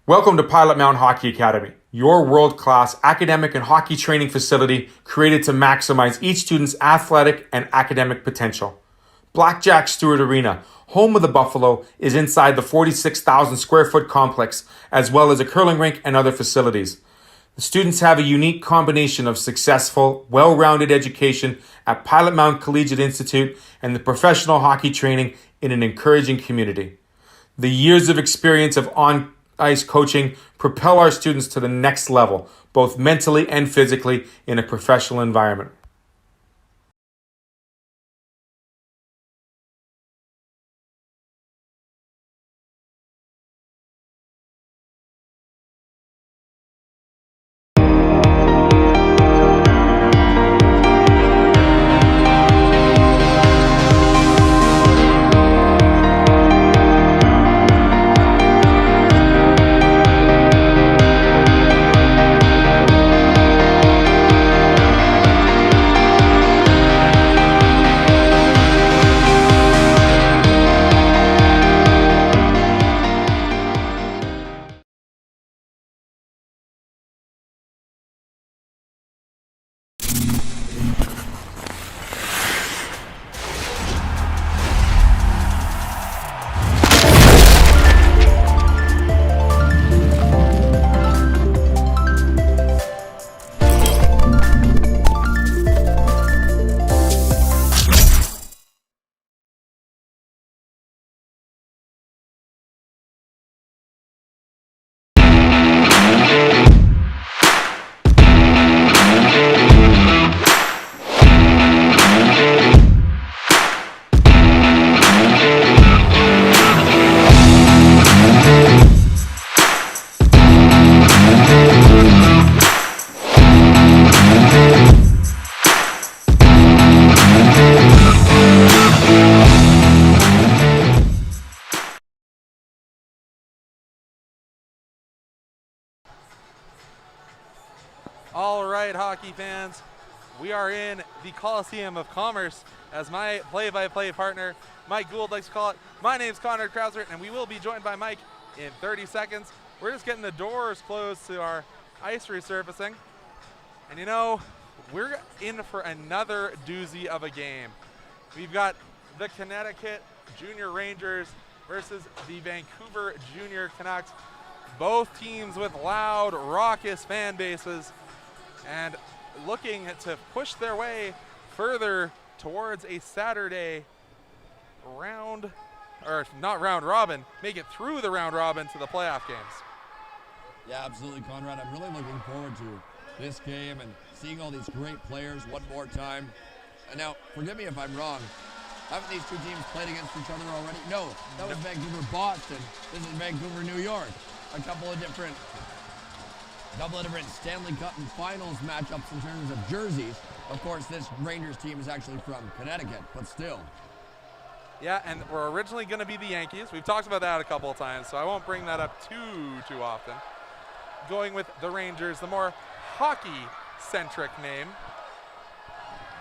Welcome to Pilot Mountain Hockey Academy, your world-class academic and hockey training facility created to maximize each student's athletic and academic potential. Blackjack Stewart Arena, home of the Buffalo, is inside the 46,000 square foot complex, as well as a curling rink and other facilities. The students have a unique combination of successful, well-rounded education at Pilot Mountain Collegiate Institute and the professional hockey training in an encouraging community. The years of experience of on-ice coaching propel our students to the next level, both mentally and physically, in a professional environment. All right, hockey fans, we are in the Coliseum of Commerce, as my play-by-play partner, Mike Gould, likes to call it. My name's Connor Krauser, and we will be joined by Mike in 30 seconds. We're just getting the doors closed to our ice resurfacing. And you know, we're in for another doozy of a game. We've got the Connecticut Junior Rangers versus the Vancouver Junior Canucks. Both teams with loud, raucous fan bases, and looking to push their way further towards a Saturday round, or not round robin, make it through the round robin to the playoff games. Yeah, absolutely, Conrad. I'm really looking forward to this game and seeing all these great players one more time. And now, forgive me if I'm wrong, haven't these two teams played against each other already? No, that was Vancouver-Boston. This is Vancouver-New York. A couple of different Stanley Cup and Finals matchups in terms of jerseys. Of course, this Rangers team is actually from Connecticut, but still. Yeah, and we're originally going to be the Yankees. We've talked about that a couple of times, so I won't bring that up too often. Going with the Rangers, the more hockey-centric name.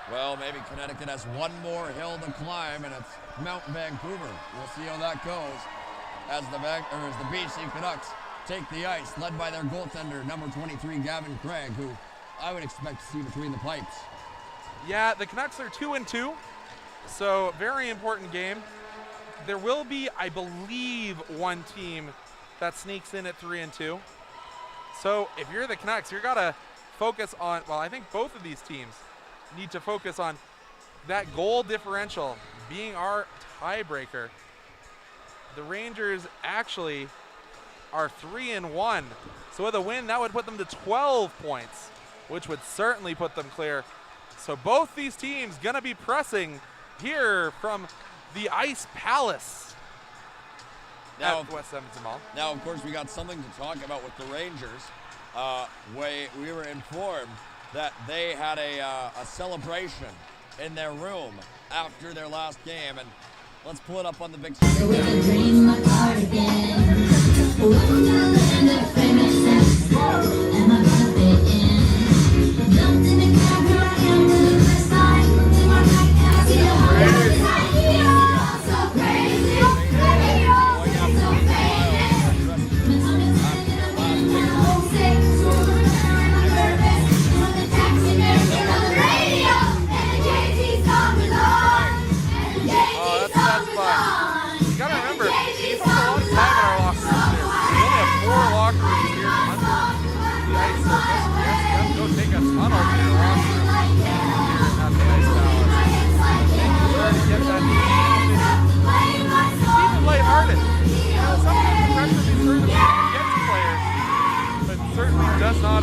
Well, maybe Connecticut has one more hill to climb, and it's Mount Vancouver. We'll see how that goes as the BC Canucks take the ice, led by their goaltender, number 23, Gavin Craig, who I would expect to see between the pipes. Yeah, the Canucks are 2-2, so very important game. There will be, I believe, one team that sneaks in at 3-2. So if you're the Canucks, you've got to focus on, well, I think both of these teams need to focus on that goal differential being our tiebreaker. The Rangers actually are 3-1. So with a win, that would put them to 12 points, which would certainly put them clear. So both these teams gonna be pressing here from the Ice Palace at West Edmonton Mall. Now, of course, we got something to talk about with the Rangers. We were informed that they had a celebration in their room after their last game, and let's pull it up on the big screen.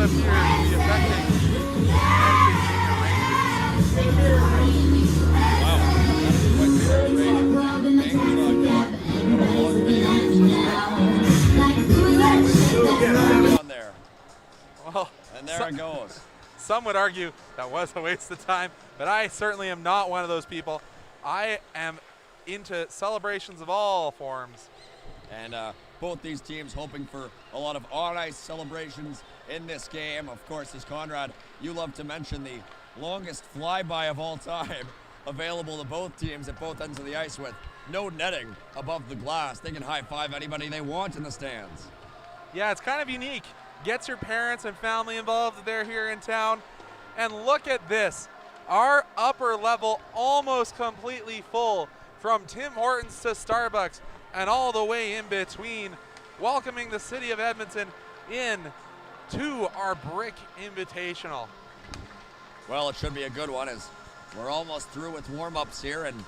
appears to be affecting the Edmonton Junior Rangers. Wow, that is quite the celebration. On there. Well, And there it goes. some would argue that was a waste of time, but I certainly am not one of those people. I am into celebrations of all forms. And both these teams hoping for a lot of on-ice celebrations in this game. Of course, as Conrad, you love to mention the longest flyby of all time available to both teams at both ends of the ice with no netting above the glass. They can high-five anybody they want in the stands. Yeah, it's kind of unique. Gets your parents and family involved if they're here in town. And look at this. Our upper level almost completely full, from Tim Hortons to Starbucks and all the way in between, welcoming the city of Edmonton in to our Brick Invitational. Well, it should be a good one as we're almost through with warm-ups here, and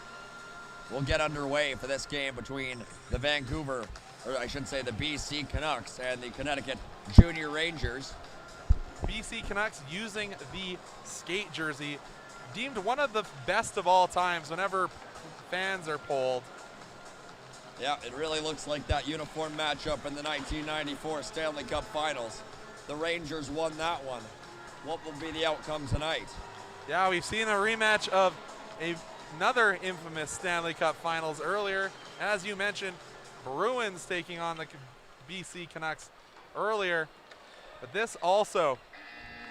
we'll get underway for this game between the Vancouver, or I should say the BC Canucks and the Connecticut Junior Rangers. BC Canucks using the skate jersey, deemed one of the best of all times whenever fans are polled. Yeah, it really looks like that uniform matchup in the 1994 Stanley Cup Finals. The Rangers won that one. What will be the outcome tonight? Yeah, we've seen a rematch of another infamous Stanley Cup Finals earlier. As you mentioned, Bruins taking on the BC Canucks earlier. But this also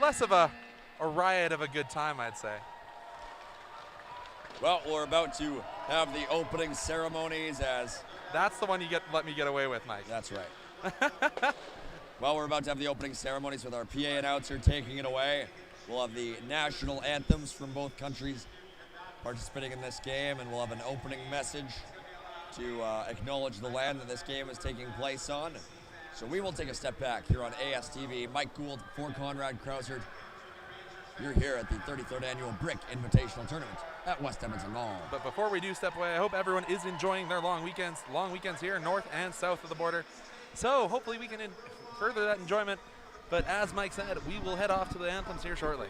less of a riot of a good time, I'd say. Well, we're about to have the opening ceremonies as... That's the one you let me get away with, Mike. That's right. Well, we're about to have the opening ceremonies with our PA announcer taking it away. We'll have the national anthems from both countries participating in this game, and we'll have an opening message to acknowledge the land that this game is taking place on. So we will take a step back here on ASTV. Mike Gould for Conrad Krausert. You're here at the 33rd Annual Brick Invitational Tournament at West Edmonton Mall. But before we do step away, I hope everyone is enjoying their long weekends here north and south of the border. So hopefully we can further that enjoyment. But as Mike said, we will head off to the anthems here shortly.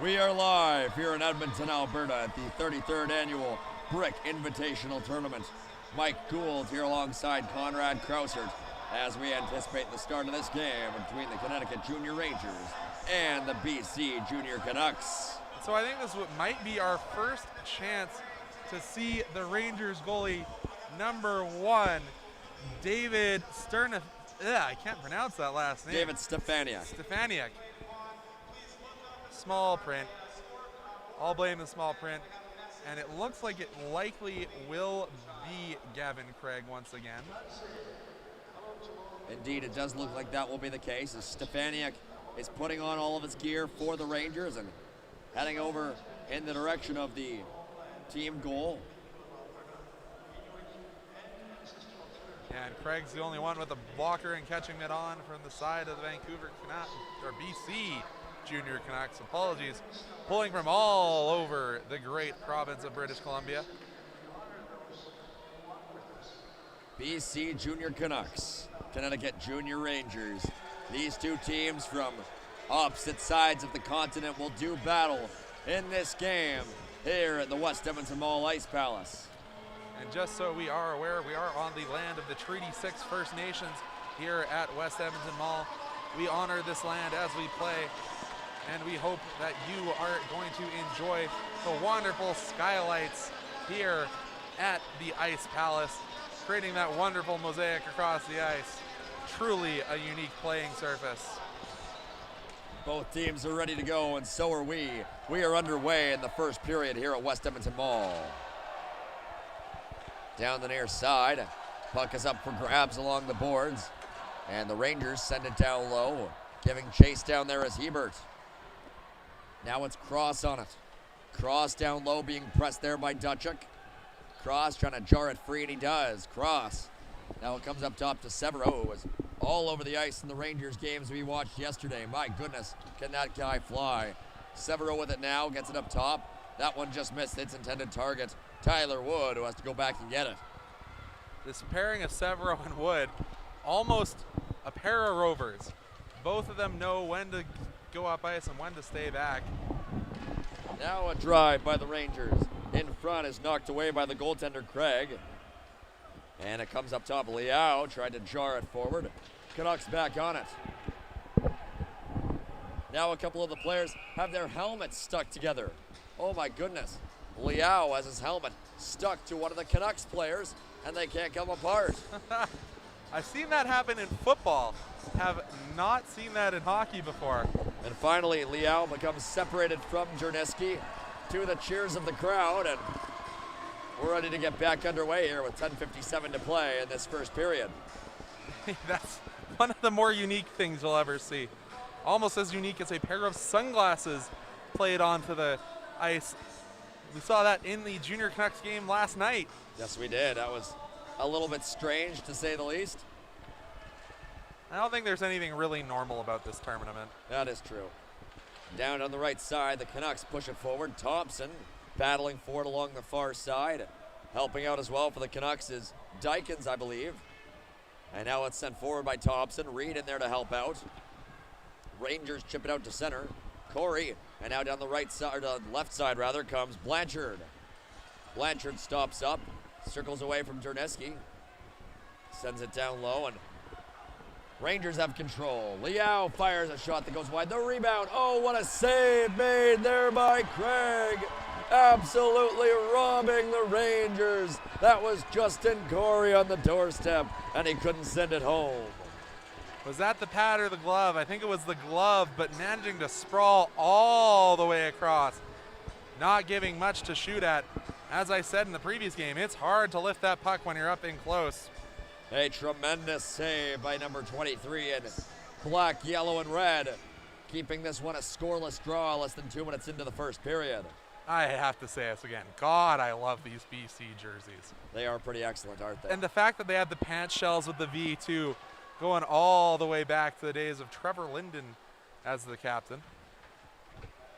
We are live here in Edmonton, Alberta at the 33rd Annual Brick Invitational Tournament. Mike Gould here alongside Conrad Krausert as we anticipate the start of this game between the Connecticut Junior Rangers and the BC Junior Canucks. So I think this might be our first chance to see the Rangers goalie number 1, David Sternif. I can't pronounce that last name. David Stefaniak. Stefaniak. Small print. I'll blame the small print. And it looks like it likely will be Gavin Craig once again. Indeed, it does look like that will be the case, as Stefaniak is putting on all of his gear for the Rangers and heading over in the direction of the team goal. And Craig's the only one with a blocker and catching it on from the side of the Vancouver Canucks, or BC Junior Canucks, apologies. Pulling from all over the great province of British Columbia. BC Junior Canucks, Connecticut Junior Rangers. These two teams from opposite sides of the continent will do battle in this game here at the West Edmonton Mall Ice Palace. And just so we are aware, we are on the land of the Treaty 6 First Nations here at West Edmonton Mall. We honor this land as we play, and we hope that you are going to enjoy the wonderful skylights here at the Ice Palace, creating that wonderful mosaic across the ice. Truly a unique playing surface. Both teams are ready to go, and so are we. We are underway in the first period here at West Edmonton Mall. Down the near side, puck is up for grabs along the boards, and the Rangers send it down low, giving chase down there is Hebert. Now it's Cross on it. Cross down low, being pressed there by Dutchuk. Cross trying to jar it free, and he does. Cross. Now it comes up top to Severo, who was all over the ice in the Rangers games we watched yesterday. My goodness, can that guy fly? Severo with it now, gets it up top. That one just missed its intended target. Tyler Wood, who has to go back and get it. This pairing of Severo and Wood, almost a pair of rovers. Both of them know when to go up ice and when to stay back. Now a drive by the Rangers. In front is knocked away by the goaltender Craig. And it comes up top. Liao tried to jar it forward. Canucks back on it. Now a couple of the players have their helmets stuck together. Oh my goodness. Liao has his helmet stuck to one of the Canucks players, and they can't come apart. I've seen that happen in football. Have not seen that in hockey before. And finally, Liao becomes separated from Jerniski to the cheers of the crowd, and we're ready to get back underway here with 10:57 to play in this first period. That's one of the more unique things you'll ever see. Almost as unique as a pair of sunglasses played onto the ice. We saw that in the Junior Canucks game last night. Yes, we did. That was a little bit strange, to say the least. I don't think there's anything really normal about this tournament. That is true. Down on the right side, the Canucks push it forward. Thompson battling for it along the far side. Helping out as well for the Canucks is Dykins, I believe. And now it's sent forward by Thompson. Reed in there to help out. Rangers chip it out to center. Corey, and now down the right side, left side rather, comes Blanchard. Blanchard stops up, circles away from Jerneski, sends it down low, and Rangers have control. Liao fires a shot that goes wide. The rebound, oh, what a save made there by Craig. Absolutely robbing the Rangers. That was Justin Corey on the doorstep, and he couldn't send it home. Was that the pad or the glove? I think it was the glove, but managing to sprawl all the way across. Not giving much to shoot at. As I said in the previous game, it's hard to lift that puck when you're up in close. A tremendous save by number 23 in black, yellow, and red, keeping this one a scoreless draw less than 2 minutes into the first period. I have to say this again. God, I love these BC jerseys. They are pretty excellent, aren't they? And the fact that they have the pants shells with the V too, going all the way back to the days of Trevor Linden as the captain.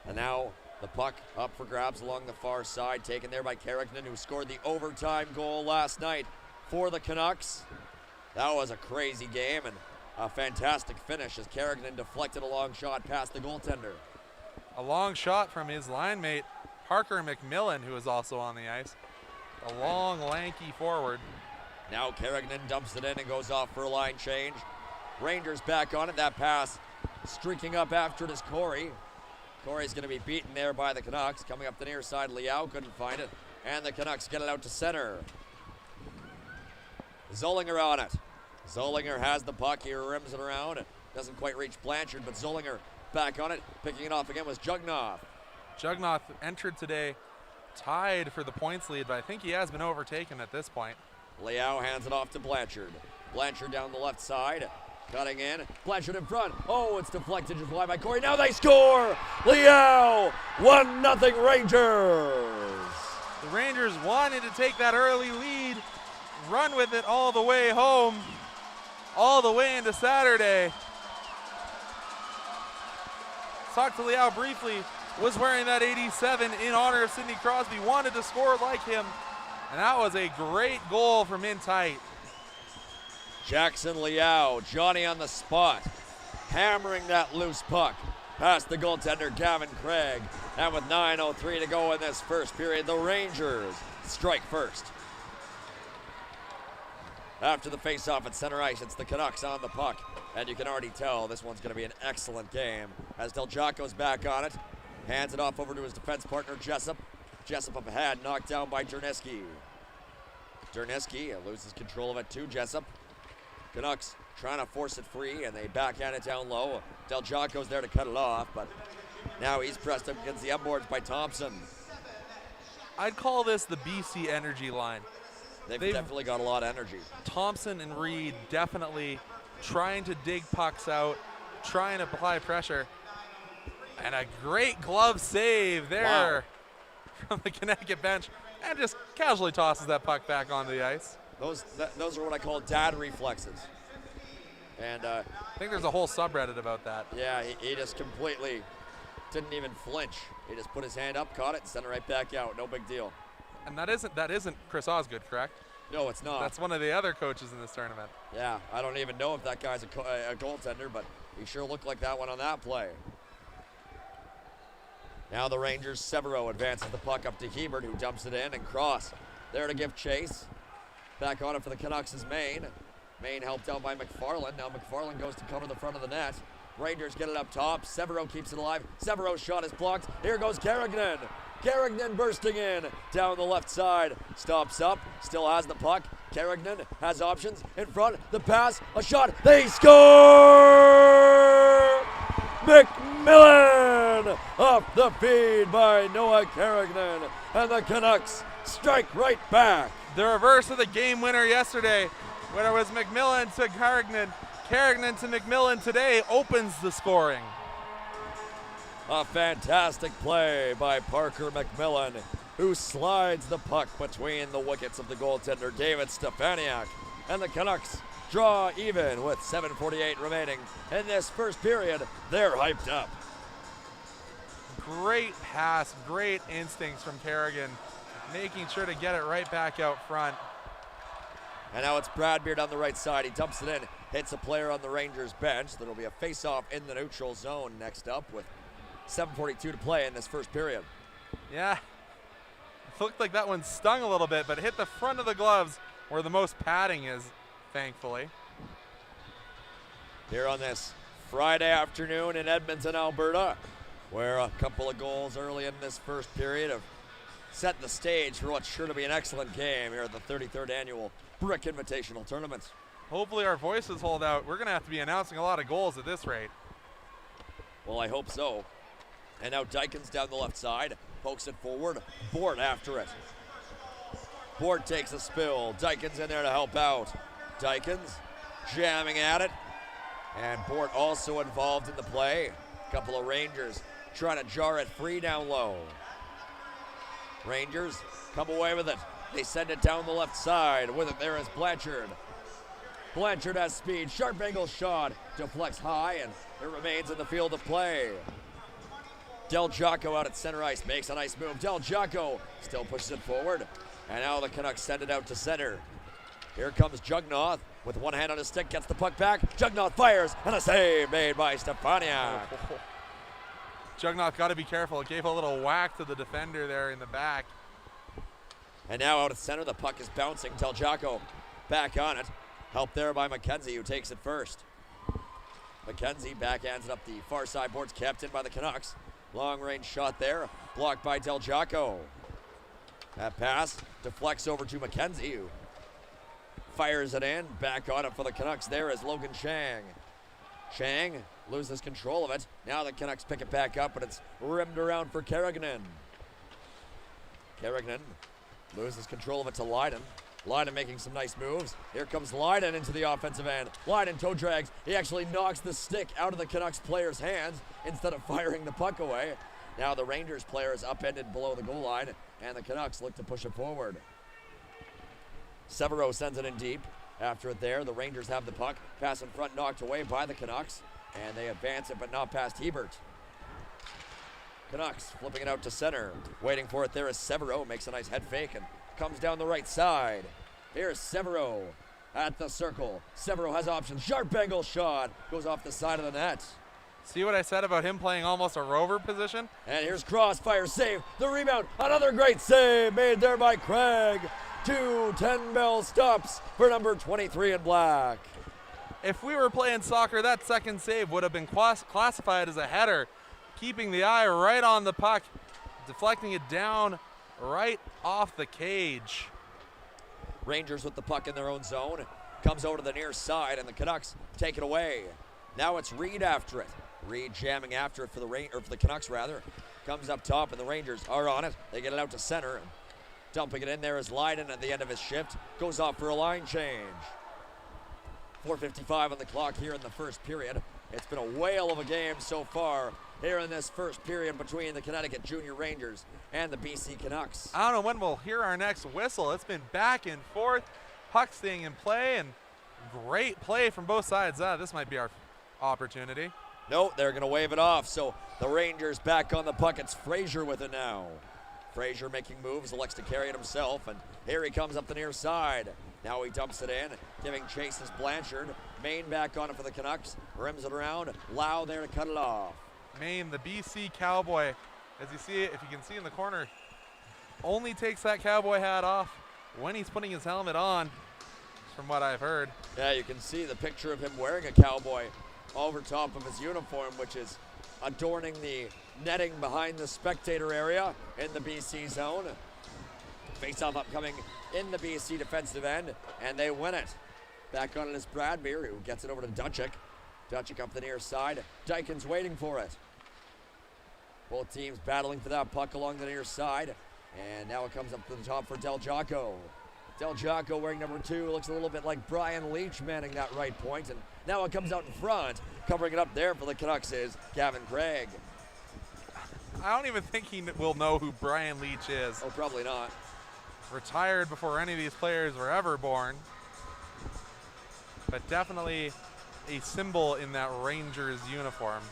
And now the puck up for grabs along the far side, taken there by Carrickton, who scored the overtime goal last night for the Canucks. That was a crazy game and a fantastic finish as Carrickton deflected a long shot past the goaltender. A long shot from his line mate, Parker McMillan, who is also on the ice. A long, lanky forward. Now Kerrigan dumps it in and goes off for a line change. Rangers back on it. That pass streaking up after it is Corey. Corey's going to be beaten there by the Canucks. Coming up the near side, Liao couldn't find it. And the Canucks get it out to center. Zollinger on it. Zollinger has the puck. He rims it around. Doesn't quite reach Blanchard, but Zollinger back on it. Picking it off again was Jugnoff. Jugnoff entered today tied for the points lead, but I think he has been overtaken at this point. Liao hands it off to Blanchard. Blanchard down the left side. Cutting in. Blanchard in front. Oh, it's deflected just wide by Corey. Now they score! Liao! 1-0 Rangers! The Rangers wanted to take that early lead, run with it all the way home, all the way into Saturday. Talked to Liao briefly, was wearing that 87 in honor of Sidney Crosby, wanted to score like him, and that was a great goal from in tight. Jackson Liao, Johnny on the spot, hammering that loose puck past the goaltender Gavin Craig. And with 9:03 to go in this first period, the Rangers strike first. After the face-off at center ice, it's the Canucks on the puck. And you can already tell this one's going to be an excellent game as Del Giaco's back on it. Hands it off over to his defense partner, Jessup. Jessup up ahead, knocked down by Derniski. Derniski loses control of it to Jessup. Canucks trying to force it free, and they backhand it down low. Del Giaco's there to cut it off, but now he's pressed up against the boards by Thompson. I'd call this the BC energy line. They've definitely got a lot of energy. Thompson and Reed definitely trying to dig pucks out, trying to apply pressure. And a great glove save there from the Connecticut bench, and just casually tosses that puck back onto the ice. Those are what I call dad reflexes. And I think there's a whole subreddit about that. Yeah, he just completely didn't even flinch. He just put his hand up, caught it, and sent it right back out. No big deal. And that isn't Chris Osgood, correct? No, it's not. That's one of the other coaches in this tournament. Yeah, I don't even know if that guy's a goaltender, but he sure looked like that one on that play. Now the Rangers, Severo advances the puck up to Hebert, who dumps it in, and Cross there to give chase. Back on it for the Canucks is Maine. Maine helped out by McFarland. Now McFarland goes to cover the front of the net. Rangers get it up top. Severo keeps it alive. Severo's shot is blocked. Here goes Kerrigan. Kerrigan bursting in down the left side. Stops up. Still has the puck. Kerrigan has options in front. The pass. A shot. They score! McMillan off the feed by Noah Kerrigan. And the Canucks strike right back. The reverse of the game winner yesterday, when it was McMillan to Kerrigan. Kerrigan to McMillan today opens the scoring. A fantastic play by Parker McMillan, who slides the puck between the wickets of the goaltender David Stefaniak. And the Canucks draw even with 7:48 remaining in this first period. They're hyped up. Great pass, great instincts from Kerrigan, making sure to get it right back out front. And now it's Bradbeard on the right side. He dumps it in, hits a player on the Rangers bench. There'll be a face-off in the neutral zone next up with 7:42 to play in this first period. Yeah, it looked like that one stung a little bit, but hit the front of the gloves where the most padding is, thankfully. Here on this Friday afternoon in Edmonton, Alberta, where a couple of goals early in this first period have set the stage for what's sure to be an excellent game here at the 33rd annual Brick Invitational Tournament. Hopefully our voices hold out. We're going to have to be announcing a lot of goals at this rate. Well, I hope so. And now Dykins down the left side, pokes it forward, Bort after it. Bort takes a spill, Dykins in there to help out. Dykins jamming at it, and Bort also involved in the play. A couple of Rangers trying to jar it free down low. Rangers come away with it. They send it down the left side. With it there is Blanchard. Blanchard has speed, sharp angle shot, deflects high, and it remains in the field of play. Del Giaco out at center ice, makes a nice move. Del Giaco still pushes it forward, and now the Canucks send it out to center. Here comes Jugnoth with one hand on his stick, gets the puck back. Jugnoth fires, and a save made by Stefaniak. Jugnoth got to be careful. It gave a little whack to the defender there in the back. And now out of center, the puck is bouncing. Del Giaco back on it. Help there by McKenzie, who takes it first. McKenzie backhands it up the far side boards, kept in by the Canucks. Long range shot there, blocked by Del Giaco. That pass deflects over to McKenzie, who fires it in. Back on it for the Canucks there is Logan Chang. Chang loses control of it. Now the Canucks pick it back up, but it's rimmed around for Kerrigan. Kerrigan loses control of it to Leiden. Leiden making some nice moves. Here comes Leiden into the offensive end. Leiden toe drags. He actually knocks the stick out of the Canucks player's hands instead of firing the puck away. Now the Rangers player is upended below the goal line, and the Canucks look to push it forward. Severo sends it in deep. After it there, the Rangers have the puck. Pass in front knocked away by the Canucks, and they advance it, but not past Hebert. Canucks flipping it out to center. Waiting for it there is Severo. Makes a nice head fake and comes down the right side. Here's Severo at the circle. Severo has options. Sharp angle shot. Goes off the side of the net. See what I said about him playing almost a rover position? And here's Crossfire save. The rebound. Another great save made there by Craig. 2 10-bell stops for number 23 in black. If we were playing soccer, that second save would have been classified as a header, keeping the eye right on the puck, deflecting it down right off the cage. Rangers with the puck in their own zone. Comes over to the near side, and the Canucks take it away. Now it's Reed after it. Reed jamming after it for the Canucks rather. Comes up top, and the Rangers are on it. They get it out to center. Dumping it in there is Leiden at the end of his shift. Goes off for a line change. 4:55 on the clock here in the first period. It's been a whale of a game so far here in this first period between the Connecticut Junior Rangers and the BC Canucks. I don't know when we'll hear our next whistle. It's been back and forth, puck staying in play, and great play from both sides. This might be our opportunity. No, they're going to wave it off. So the Rangers back on the puck. It's Frazier with it now. Frazier making moves, elects to carry it himself, and here he comes up the near side. Now he dumps it in, giving chase is Blanchard. Maine back on it for the Canucks, rims it around. Lau there to cut it off. Maine, the BC Cowboy, as you see it, if you can see in the corner, only takes that cowboy hat off when he's putting his helmet on, from what I've heard. Yeah, you can see the picture of him wearing a cowboy over top of his uniform, which is adorning the netting behind the spectator area in the BC zone. Face-off upcoming in the BC defensive end, and they win it. Back on it is Bradbeer, who gets it over to Duchik. Duchik up the near side. Dykins waiting for it. Both teams battling for that puck along the near side, and now it comes up to the top for Del Giaco. Del Giaco wearing number 2, looks a little bit like Brian Leach manning that right point, and now it comes out in front. Covering it up there for the Canucks is Gavin Craig. I don't even think he will know who Brian Leach is. Oh, probably not. Retired before any of these players were ever born. But definitely a symbol in that Rangers uniform.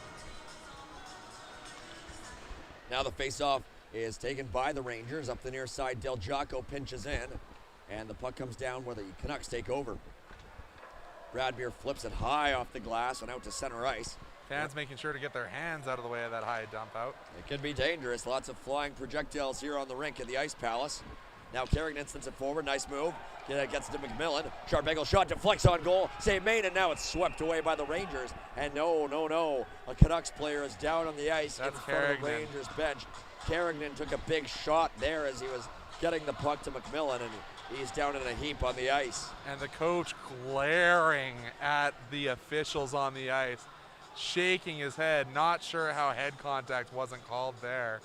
Now the face-off is taken by the Rangers. Up the near side, Del Giaco pinches in, and the puck comes down where the Canucks take over. Bradbeer flips it high off the glass and out to center ice. Fans making sure to get their hands out of the way of that high dump out. It can be dangerous. Lots of flying projectiles here on the rink at the Ice Palace. Now Kerrigan sends it forward. Nice move. Gets it to McMillan. Sharp angle shot, deflects on goal. Save made, and now it's swept away by the Rangers. And no. A Canucks player is down on the ice in front of the Rangers bench. Kerrigan took a big shot there as he was getting the puck to McMillan, and he's down in a heap on the ice. And the coach glaring at the officials on the ice, shaking his head, not sure how head contact wasn't called there.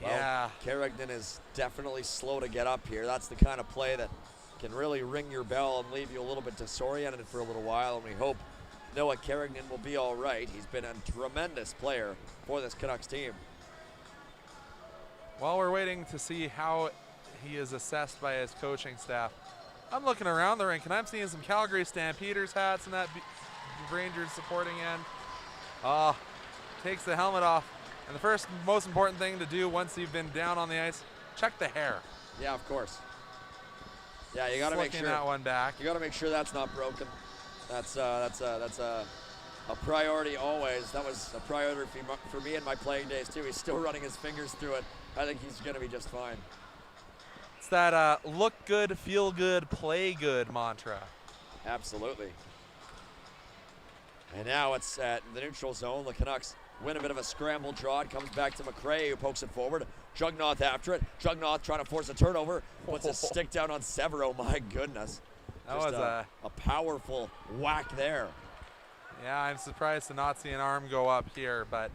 Well, yeah. Kerrigan is definitely slow to get up here. That's the kind of play that can really ring your bell and leave you a little bit disoriented for a little while, and we hope Noah Kerrigan will be all right. He's been a tremendous player for this Canucks team. While we're waiting to see how he is assessed by his coaching staff, I'm looking around the rink and I'm seeing some Calgary Stampeders hats in that Rangers supporting end. Takes the helmet off. And the first most important thing to do once you've been down on the ice, check the hair. Yeah, of course. Yeah, you got to make sure that one back. You got to make sure that's not broken. That's a priority always. That was a priority for me in my playing days too. He's still running his fingers through it. I think he's going to be just fine. It's that look good, feel good, play good mantra. Absolutely. And now it's at the neutral zone. The Canucks win a bit of a scramble draw. It comes back to McRae, who pokes it forward. Jugnoth after it. Jugnoth trying to force a turnover. Puts a stick down on Severo. My goodness. That Just was a powerful whack there. Yeah, I'm surprised to not see an arm go up here, but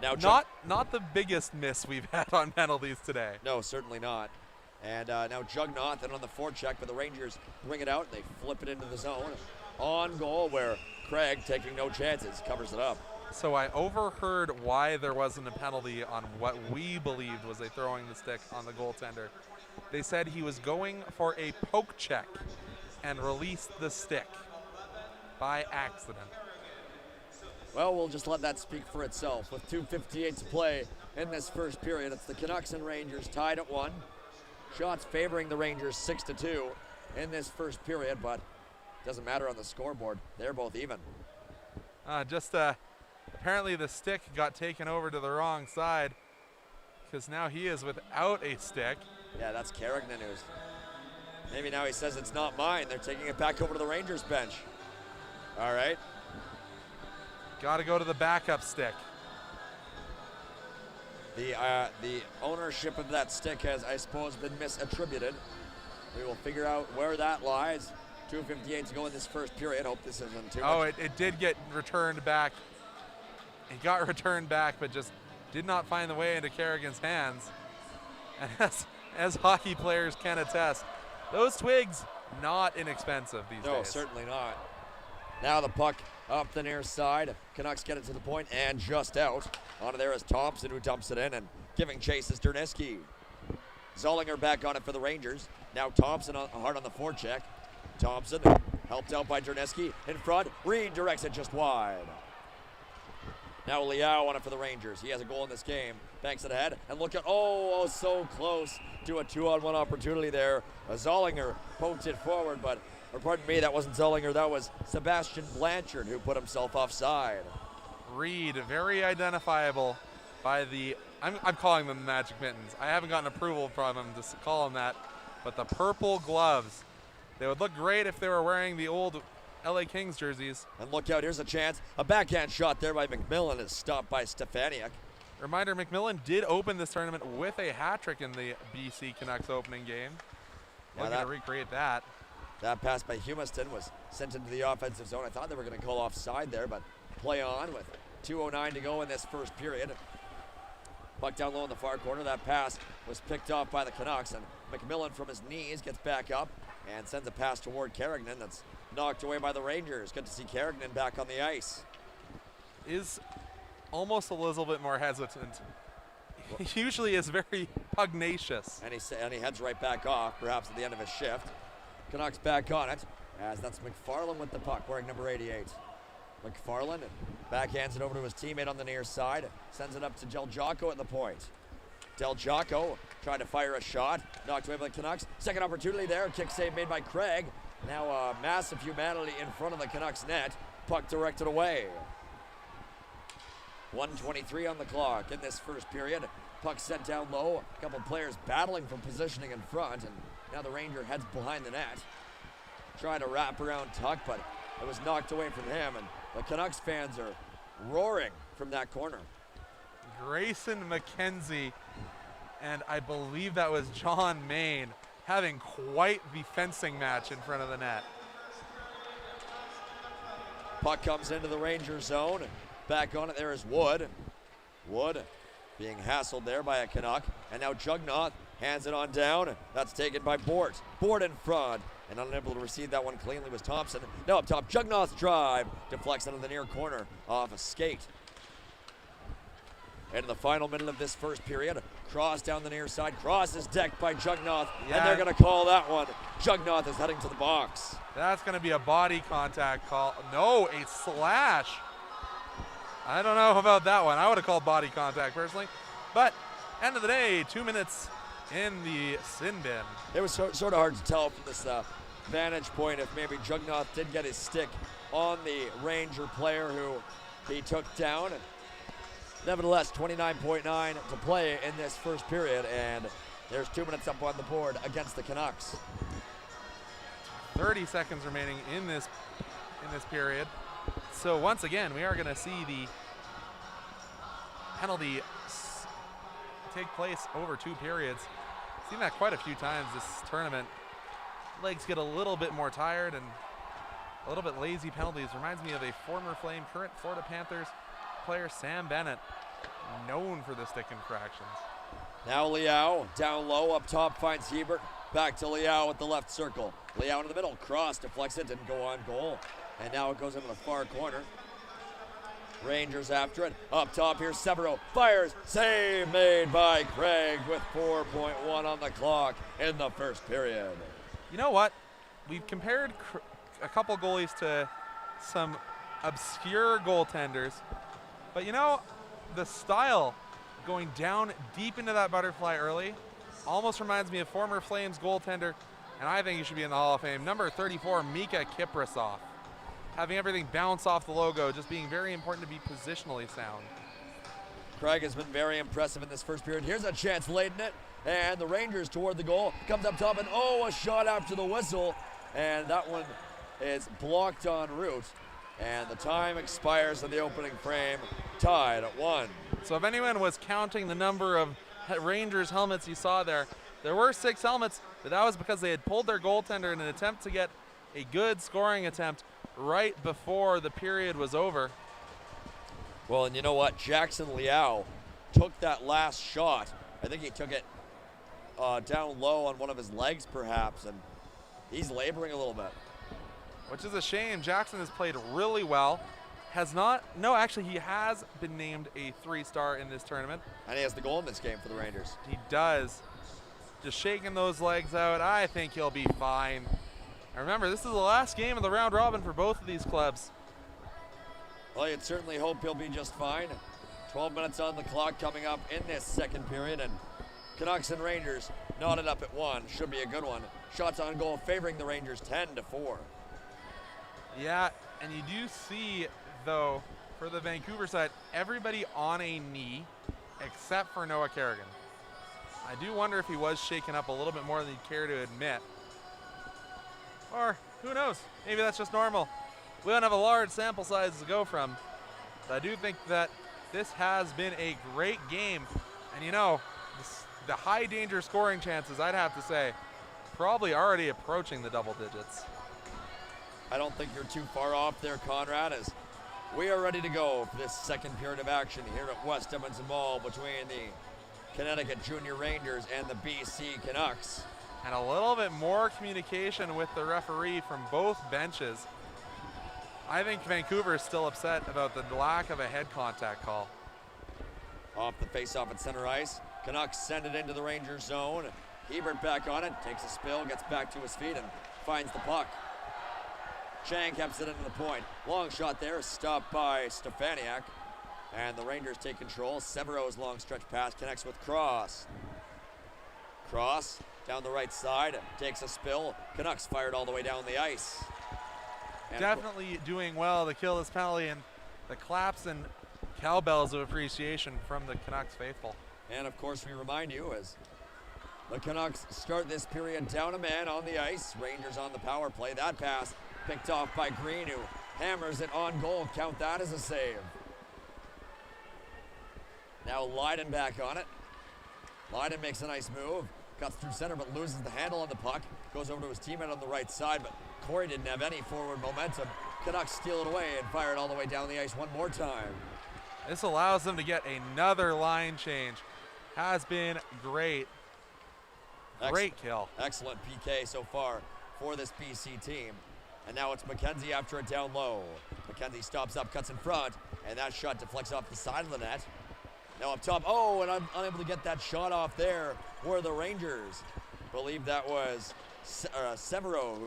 Now not the biggest miss we've had on penalties today. No, certainly not. And now Jugnoth and on the forecheck, but the Rangers bring it out. And they flip it into the zone. On goal where Craig, taking no chances, covers it up. So I overheard why there wasn't a penalty on what we believed was a throwing the stick on the goaltender. They said he was going for a poke check and released the stick by accident. Well, we'll just let that speak for itself. With 2:58 to play in this first period, it's the Canucks and Rangers tied at 1. Shots favoring the Rangers 6-2 in this first period, but doesn't matter on the scoreboard. They're both even. Apparently the stick got taken over to the wrong side because now he is without a stick. Yeah, that's Carignan who's maybe now he says it's not mine. They're taking it back over to the Rangers bench. All right. Got to go to the backup stick. The ownership of that stick has, I suppose, been misattributed. We will figure out where that lies. 2:58 to go in this first period. Hope this isn't too much. It did get returned back. It got returned back, but just did not find the way into Kerrigan's hands. And as hockey players can attest, those twigs, not inexpensive these days. No, certainly not. Now the puck up the near side. Canucks get it to the point and just out. Onto there is Thompson, who dumps it in, and giving chase is Derniski. Zollinger back on it for the Rangers. Now Thompson hard on the forecheck. Thompson helped out by Derniski in front. Reed directs it just wide. Now Liao on it for the Rangers. He has a goal in this game. Banks it ahead, and look at, so close to a 2-on-1 opportunity there. Zollinger poked it forward, but, or pardon me, that wasn't Zollinger, that was Sebastian Blanchard who put himself offside. Reed, very identifiable by the, I'm calling them the Magic Mittens. I haven't gotten approval from him to call them that, but the purple gloves. They would look great if they were wearing the old LA Kings jerseys. And look out, here's a chance. A backhand shot there by McMillan is stopped by Stefaniak. Reminder, McMillan did open this tournament with a hat trick in the BC Canucks opening game. Looking to recreate that. That pass by Humiston was sent into the offensive zone. I thought they were going to call offside there, but play on with 2:09 to go in this first period. Puck down low in the far corner. That pass was picked off by the Canucks, and McMillan from his knees gets back up and sends a pass toward Carignan that's knocked away by the Rangers. Good to see Carignan back on the ice. Is almost a little bit more hesitant. He usually is very pugnacious. And he heads right back off, perhaps at the end of his shift. Canucks back on it, as that's McFarland with the puck, wearing number 88. McFarland backhands it over to his teammate on the near side, sends it up to Del Giaco at the point. Del Giaco trying to fire a shot, knocked away by the Canucks. Second opportunity there, kick save made by Craig. Now massive humanity in front of the Canucks net, puck directed away. 1:23 on the clock in this first period. Puck sent down low, a couple players battling for positioning in front, and now the Ranger heads behind the net. Trying to wrap around Tuck, but it was knocked away from him, and the Canucks fans are roaring from that corner. Grayson McKenzie, and I believe that was John Main, having quite the fencing match in front of the net. Puck comes into the Ranger zone. Back on it there is Wood. Wood being hassled there by a Canuck. And now Jugnoth hands it on down. That's taken by Bort. Bort in front. And unable to receive that one cleanly was Thompson. Now up top, Jugnoth's drive. Deflects into the near corner off a skate. And in the final minute of this first period, cross down the near side. Cross is decked by Jugnoth. Yeah. And they're going to call that one. Jugnoth is heading to the box. That's going to be a body contact call. No, a slash. I don't know about that one. I would have called body contact personally. But end of the day, 2 minutes in the sin bin. It was sort of hard to tell from this vantage point if maybe Jugnoth did get his stick on the Ranger player who he took down. Nevertheless, 29.9 to play in this first period, and there's 2 minutes up on the board against the Canucks. 30 seconds remaining in this period. So once again, we are going to see the penalty take place over 2 periods. Seen that quite a few times this tournament. Legs get a little bit more tired and a little bit lazy penalties. Reminds me of a former Flame, current Florida Panthers player, Sam Bennett, known for the stick infractions. Now Liao down low, up top finds Hebert. Back to Liao at the left circle. Liao in the middle, cross, deflects it, didn't go on goal. And now it goes into the far corner. Rangers after it. Up top here, Severo fires. Save made by Craig with 4.1 on the clock in the first period. You know what? We've compared a couple goalies to some obscure goaltenders. But you know, the style going down deep into that butterfly early almost reminds me of former Flames goaltender, and I think he should be in the Hall of Fame, number 34, Mika Kiprasov. Having everything bounce off the logo, just being very important to be positionally sound. Craig has been very impressive in this first period. Here's a chance late in it, and the Rangers toward the goal. Comes up top, and a shot after the whistle, and that one is blocked en route. And the time expires in the opening frame, tied at 1. So if anyone was counting the number of Rangers helmets you saw there were 6 helmets, but that was because they had pulled their goaltender in an attempt to get a good scoring attempt right before the period was over. Well, and you know what? Jackson Liao took that last shot. I think he took it down low on one of his legs perhaps, and he's laboring a little bit. Which is a shame. Jackson has played really well. He has been named a 3-star in this tournament. And he has the goal in this game for the Rangers. He does. Just shaking those legs out. I think he'll be fine. And remember, this is the last game of the round robin for both of these clubs. Well, you'd certainly hope he'll be just fine. 12 minutes on the clock coming up in this second period, and Canucks and Rangers knotted up at 1. Should be a good one. Shots on goal favoring the Rangers 10-4. Yeah, and you do see, though, for the Vancouver side, everybody on a knee except for Noah Kerrigan. I do wonder if he was shaken up a little bit more than he'd care to admit. Or, who knows, maybe that's just normal. We don't have a large sample size to go from. But I do think that this has been a great game. And you know, the high danger scoring chances, I'd have to say, probably already approaching the double digits. I don't think you're too far off there, Conrad, as we are ready to go for this second period of action here at West Edmonton Mall between the Connecticut Junior Rangers and the BC Canucks. And a little bit more communication with the referee from both benches. I think Vancouver is still upset about the lack of a head contact call. Off the faceoff at center ice, Canucks send it into the Rangers zone. Hebert back on it, takes a spill, gets back to his feet and finds the puck. Chang keeps it into the point. Long shot there, stopped by Stefaniak. And the Rangers take control. Severo's long stretch pass connects with Cross. Cross down the right side, takes a spill. Canucks fired all the way down the ice. And definitely doing well to kill this penalty, and the claps and cowbells of appreciation from the Canucks faithful. And of course we remind you as the Canucks start this period down a man on the ice. Rangers on the power play. That pass picked off by Green, who hammers it on goal. Count that as a save. Now Lydon back on it. Lydon makes a nice move. Cuts through center but loses the handle on the puck. Goes over to his teammate on the right side, but Corey didn't have any forward momentum. Canucks steal it away and fire it all the way down the ice one more time. This allows them to get another line change. Has been great. Great kill. Excellent PK so far for this BC team. And now it's McKenzie after it down low. McKenzie stops up, cuts in front, and that shot deflects off the side of the net. Now up top, and I'm unable to get that shot off there were the Rangers. Believe that was Severo,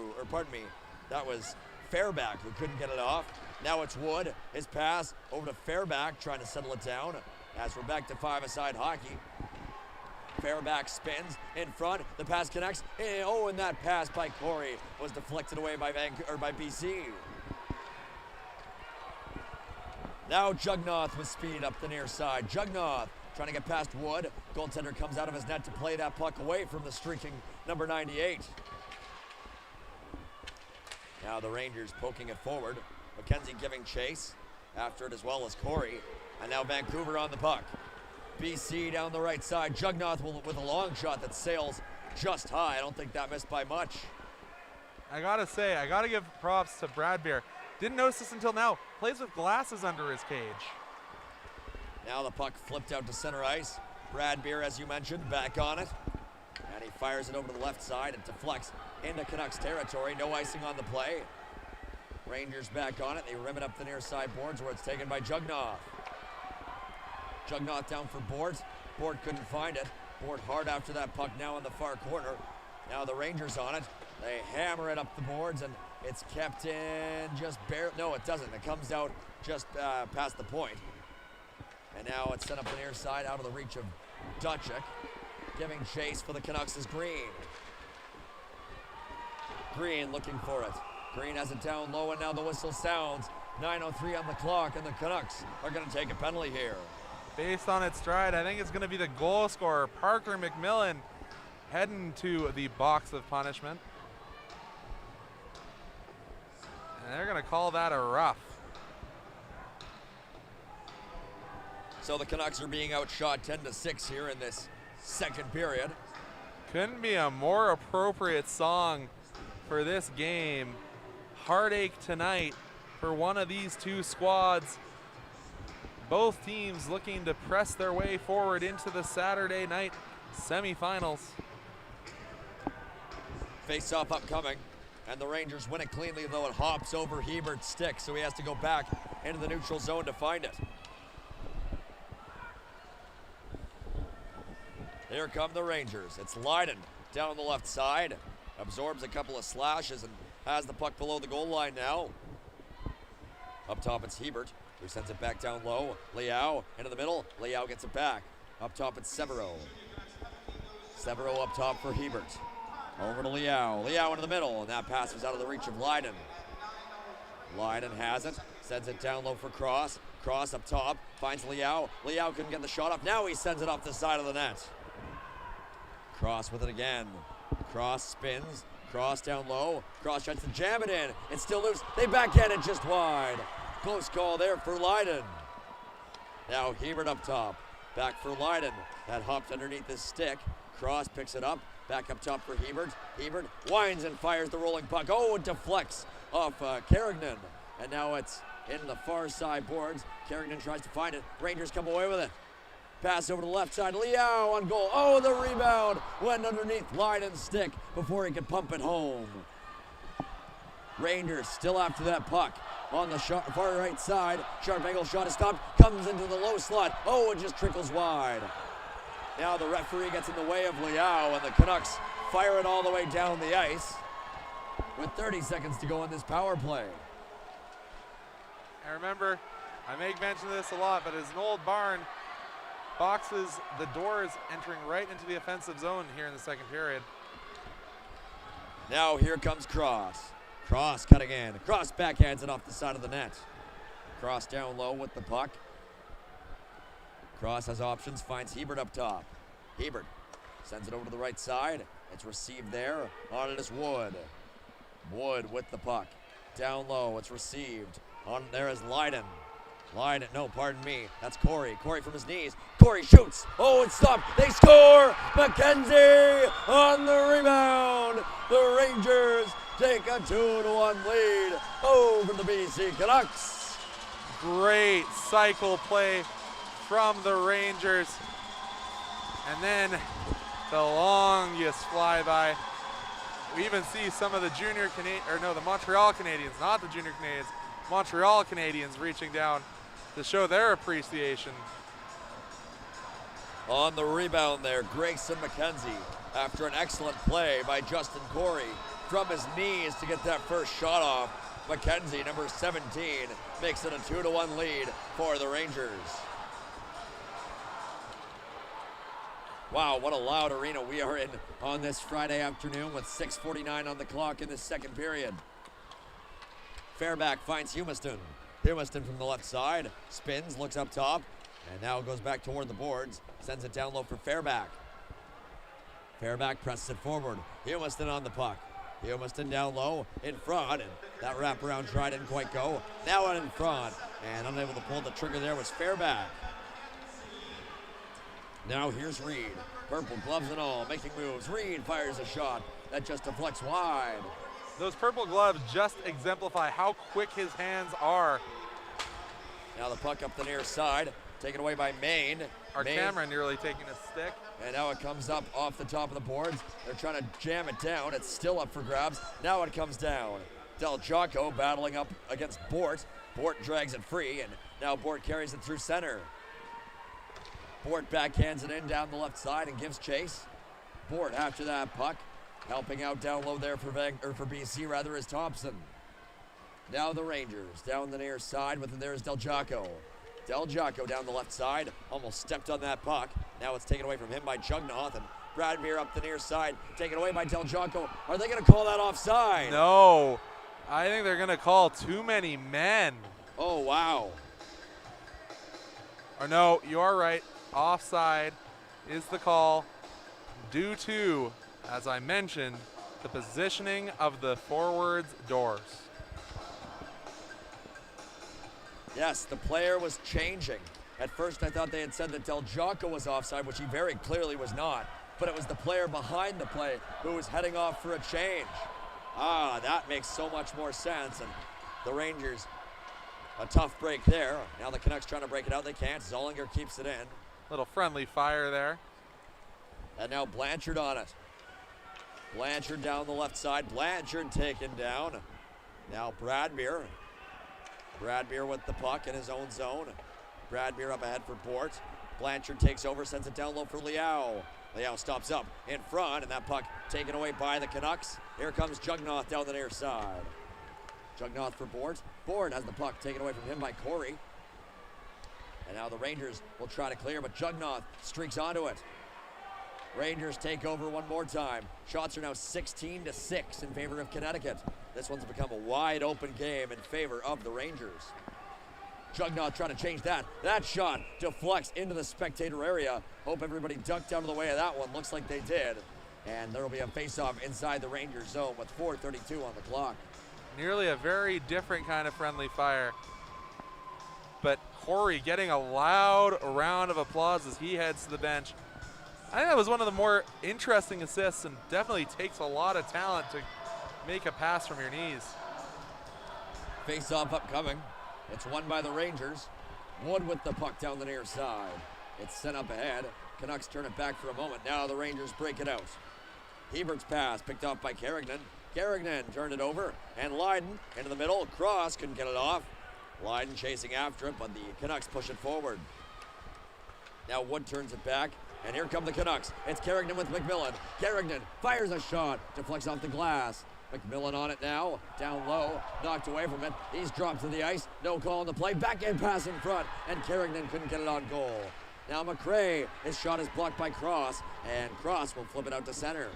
that was Fairback who couldn't get it off. Now it's Wood, his pass over to Fairback, trying to settle it down. As we're back to five-a-side hockey. Fairback spins in front, the pass connects, and that pass by Corey was deflected away by BC. Now Jugnoth with speed up the near side. Jugnoth trying to get past Wood. Goaltender comes out of his net to play that puck away from the streaking number 98. Now the Rangers poking it forward. McKenzie giving chase after it as well as Corey. And now Vancouver on the puck. BC down the right side. Jugnoth with a long shot that sails just high. I don't think that missed by much. I gotta say, I gotta give props to Brad Beer. Didn't notice this until now. Plays with glasses under his cage. Now the puck flipped out to center ice. Brad Beer, as you mentioned, back on it. And he fires it over to the left side. It deflects into Canucks territory. No icing on the play. Rangers back on it. They rim it up the near side boards where it's taken by Jugnoth. Jugnoth down for Bort. Bort couldn't find it. Bort hard after that puck now in the far corner. Now the Rangers on it. They hammer it up the boards and it's kept in just barely. No, it doesn't. It comes out just past the point. And now it's sent up the near side out of the reach of Dutchik. Giving chase for the Canucks is Green. Green looking for it. Green has it down low and now the whistle sounds. 9:03 on the clock and the Canucks are going to take a penalty here. Based on its stride, I think it's going to be the goal scorer, Parker McMillan, heading to the box of punishment. And they're going to call that a rough. So the Canucks are being outshot 10-6 here in this second period. Couldn't be a more appropriate song for this game. Heartache tonight for one of these two squads. Both teams looking to press their way forward into the Saturday night semifinals. Face-off upcoming, and the Rangers win it cleanly, though it hops over Hebert's stick, so he has to go back into the neutral zone to find it. Here come the Rangers. It's Leiden down on the left side. Absorbs a couple of slashes and has the puck below the goal line now. Up top it's Hebert, who sends it back down low. Liao into the middle. Liao gets it back. Up top it's Severo. Severo up top for Hebert. Over to Liao. Liao into the middle, and that pass was out of the reach of Leiden. Leiden has it. Sends it down low for Cross. Cross up top. Finds Liao. Liao couldn't get the shot up. Now he sends it off the side of the net. Cross with it again. Cross spins. Cross down low. Cross tries to jam it in. It's still loose. They backhand it just wide. Close call there for Leiden. Now Hebert up top. Back for Leiden. That hopped underneath his stick. Cross picks it up. Back up top for Hebert. Hebert winds and fires the rolling puck. Oh, it deflects off Carignan. And now it's in the far side boards. Carignan tries to find it. Rangers come away with it. Pass over to the left side. Liao on goal. Oh, the rebound went underneath Leiden's stick before he could pump it home. Rangers still after that puck on the far right side. Sharp angle shot is stopped. Comes into the low slot. Oh, it just trickles wide. Now the referee gets in the way of Liao, and the Canucks fire it all the way down the ice with 30 seconds to go in this power play. I remember, I make mention of this a lot, but as an old barn, boxes the doors entering right into the offensive zone here in the second period. Now here comes Cross. Cross cutting in. Cross backhands it off the side of the net. Cross down low with the puck. Cross has options, finds Hebert up top. Hebert sends it over to the right side. It's received there. On it is Wood. Wood with the puck. Down low, it's received. On there is Leiden. Leiden, no, pardon me. That's Corey. Corey from his knees. Corey shoots. Oh, it's stopped. They score! McKenzie on the rebound. The Rangers take a 2-1 lead over the BC Canucks. Great cycle play from the Rangers. And then the longest flyby. We even see some of the the Montreal Canadiens, not the junior Canadiens, Montreal Canadiens reaching down to show their appreciation. On the rebound there, Grayson McKenzie, after an excellent play by Justin Corey from his knees to get that first shot off. McKenzie, number 17, makes it a 2-1 lead for the Rangers. Wow, what a loud arena we are in on this Friday afternoon with 6:49 on the clock in the second period. Fairback finds Humiston. Humiston from the left side, spins, looks up top, and now goes back toward the boards, sends it down low for Fairback. Fairback presses it forward. Humiston on the puck. Humiston down low, in front, and that wraparound try didn't quite go. Now out in front, and unable to pull the trigger there was Fairback. Now here's Reed. Purple gloves and all, making moves. Reed fires a shot that just deflects wide. Those purple gloves just exemplify how quick his hands are. Now the puck up the near side, taken away by Maine. Our camera nearly taking a stick. And now it comes up off the top of the boards. They're trying to jam it down. It's still up for grabs. Now it comes down. Del Giaco battling up against Bort. Bort drags it free, and now Bort carries it through center. Bort backhands it in down the left side and gives chase. Bort after that puck. Helping out down low there for BC rather is Thompson. Now the Rangers down the near side, but there's Del Giaco. Del Giaco down the left side, almost stepped on that puck. Now it's taken away from him by Jugnoth, and Bradbeer up the near side, taken away by Del Giaco. Are they going to call that offside? No, I think they're going to call too many men. Oh, wow. Or no, you are right. Offside is the call due to, as I mentioned, the positioning of the forwards' doors. Yes, the player was changing. At first I thought they had said that Del Giaco was offside, which he very clearly was not. But it was the player behind the play who was heading off for a change. Ah, that makes so much more sense. And the Rangers, a tough break there. Now the Canucks trying to break it out. They can't. Zollinger keeps it in. Little friendly fire there. And now Blanchard on it. Blanchard down the left side. Blanchard taken down. Now Bradbeer. Bradbeer with the puck in his own zone. Bradbeer up ahead for Bort. Blanchard takes over, sends it down low for Liao. Liao stops up in front, and that puck taken away by the Canucks. Here comes Jugnoth down the near side. Jugnoth for Bort. Bort has the puck taken away from him by Corey. And now the Rangers will try to clear, but Jugnoth streaks onto it. Rangers take over one more time. Shots are now 16-6 in favor of Connecticut. This one's become a wide open game in favor of the Rangers. Jugnoth trying to change that. That shot deflects into the spectator area. Hope everybody ducked out of the way of that one. Looks like they did. And there will be a face-off inside the Rangers zone with 4:32 on the clock. Nearly a very different kind of friendly fire. But Corey getting a loud round of applause as he heads to the bench. I think that was one of the more interesting assists and definitely takes a lot of talent to make a pass from your knees. Face-off upcoming. It's won by the Rangers. Wood with the puck down the near side. It's sent up ahead. Canucks turn it back for a moment. Now the Rangers break it out. Hebert's pass picked off by Carignan. Carignan turned it over, and Lydon into the middle. Cross couldn't get it off. Lydon chasing after it, but the Canucks push it forward. Now Wood turns it back, and here come the Canucks. It's Carignan with McMillan. Carignan fires a shot, deflects off the glass. McMillan on it now, down low, knocked away from it. He's dropped to the ice, no call on the play. Backhand pass in front, and Carignan couldn't get it on goal. Now McRae, his shot is blocked by Cross, and Cross will flip it out to center.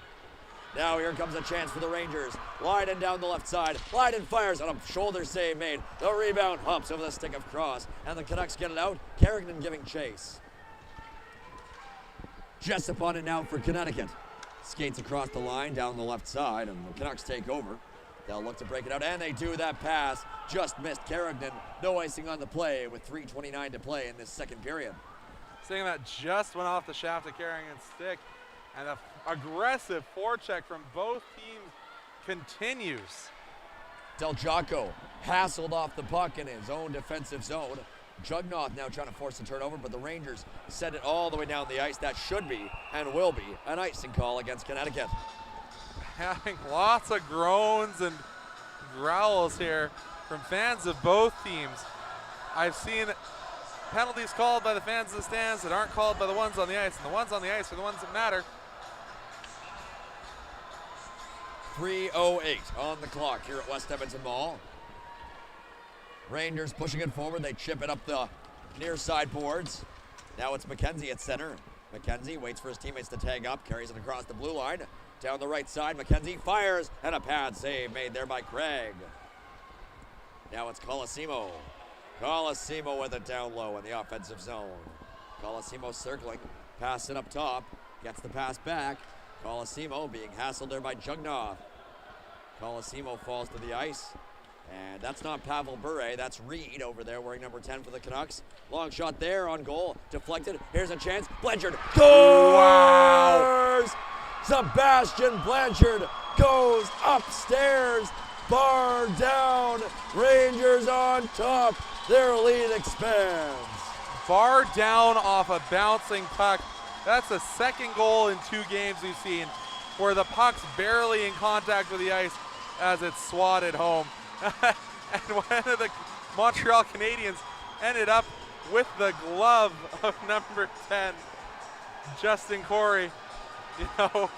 Now here comes a chance for the Rangers. Lydon down the left side. Lydon fires on a shoulder save made. The rebound hops over the stick of Cross, and the Canucks get it out. Carignan giving chase. Jessup on it now for Connecticut. Skates across the line down the left side, and the Canucks take over. They'll look to break it out, and they do. That pass just missed Carignan. No icing on the play with 3:29 to play in this second period. Saying that just went off the shaft of Carrigan's stick, and the aggressive forecheck from both teams continues. Del Giaco hassled off the puck in his own defensive zone. Jugnoth now trying to force the turnover, but the Rangers send it all the way down the ice. That should be and will be an icing call against Connecticut. Having lots of groans and growls here from fans of both teams. I've seen penalties called by the fans in the stands that aren't called by the ones on the ice, and the ones on the ice are the ones that matter. 3:08 on the clock here at West Edmonton Mall. Rangers pushing it forward. They chip it up the near side boards. Now it's McKenzie at center. McKenzie waits for his teammates to tag up, carries it across the blue line. Down the right side, McKenzie fires, and a pad save made there by Craig. Now it's Colosimo. Colosimo with it down low in the offensive zone. Colosimo circling, pass it up top, gets the pass back. Colosimo being hassled there by Jugnoth. Colosimo falls to the ice. And that's not Pavel Bure, that's Reed over there wearing number 10 for the Canucks. Long shot there on goal, deflected. Here's a chance. Blanchard scores! Wow. Sebastian Blanchard goes upstairs. Bar down. Rangers on top. Their lead expands. Bar down off a bouncing puck. That's the second goal in 2 games we've seen where the puck's barely in contact with the ice as it's swatted home. And one of the Montreal Canadiens ended up with the glove of number 10, Justin Corey. You know,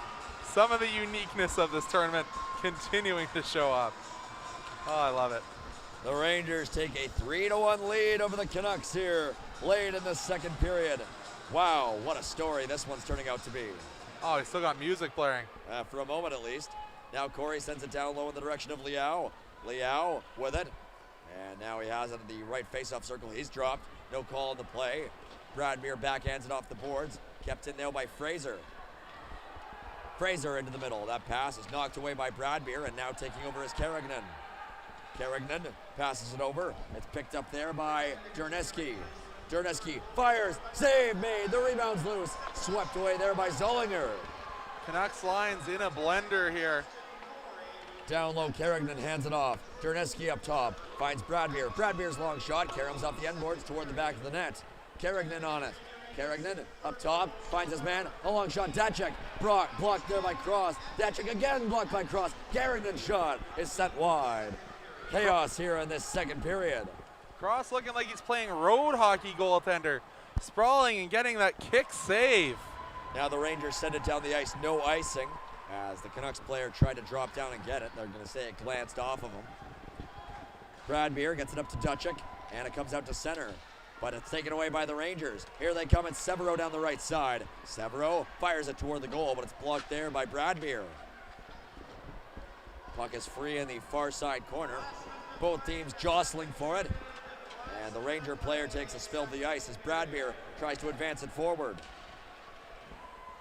some of the uniqueness of this tournament continuing to show up. Oh, I love it. The Rangers take a 3-1 lead over the Canucks here late in the second period. Wow, what a story this one's turning out to be. Oh, he still got music blaring. For a moment at least. Now Corey sends it down low in the direction of Liao. Liao with it. And now he has it in the right face-off circle. He's dropped. No call on the play. Bradmere backhands it off the boards. Kept in there by Fraser. Fraser into the middle. That pass is knocked away by Bradmere, and now taking over is Kerrigan. Kerrigan passes it over. It's picked up there by Derneski. Derneski fires. Save made. The rebound's loose. Swept away there by Zollinger. Canucks lines in a blender here. Down low, Kerrigan hands it off. Derneski up top. Finds Bradmere. Bradmere's long shot. Carams off the end boards toward the back of the net. Kerrigan on it. Kerrigan up top. Finds his man. A long shot. Dacek blocked there by Cross. Dacek again blocked by Cross. Kerrigan's shot is sent wide. Chaos here in this second period. Cross looking like he's playing road hockey goaltender. Sprawling and getting that kick save. Now the Rangers send it down the ice. No icing. As the Canucks player tried to drop down and get it. They're going to say it glanced off of him. Bradmere gets it up to Dacek, and it comes out to center. But it's taken away by the Rangers. Here they come. It's Severo down the right side. Severo fires it toward the goal, but it's blocked there by Bradmere. Puck is free in the far side corner. Both teams jostling for it. And the Ranger player takes a spill of the ice as Bradmere tries to advance it forward.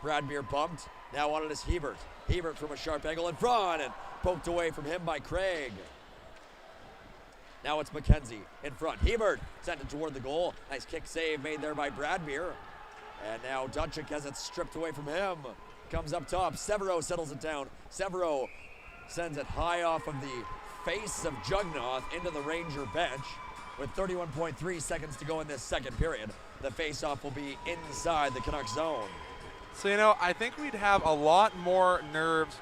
Bradmere bumped. Now on it is Hebert. Hebert from a sharp angle in front and poked away from him by Craig. Now it's McKenzie in front. Hebert sent it toward the goal. Nice kick save made there by Bradmere. And now Dacek has it stripped away from him. Comes up top. Severo settles it down. Severo sends it high off of the face of Jugnoth into the Ranger bench. With 31.3 seconds to go in this second period, the face-off will be inside the Canucks zone. So, you know, I think we'd have a lot more nerves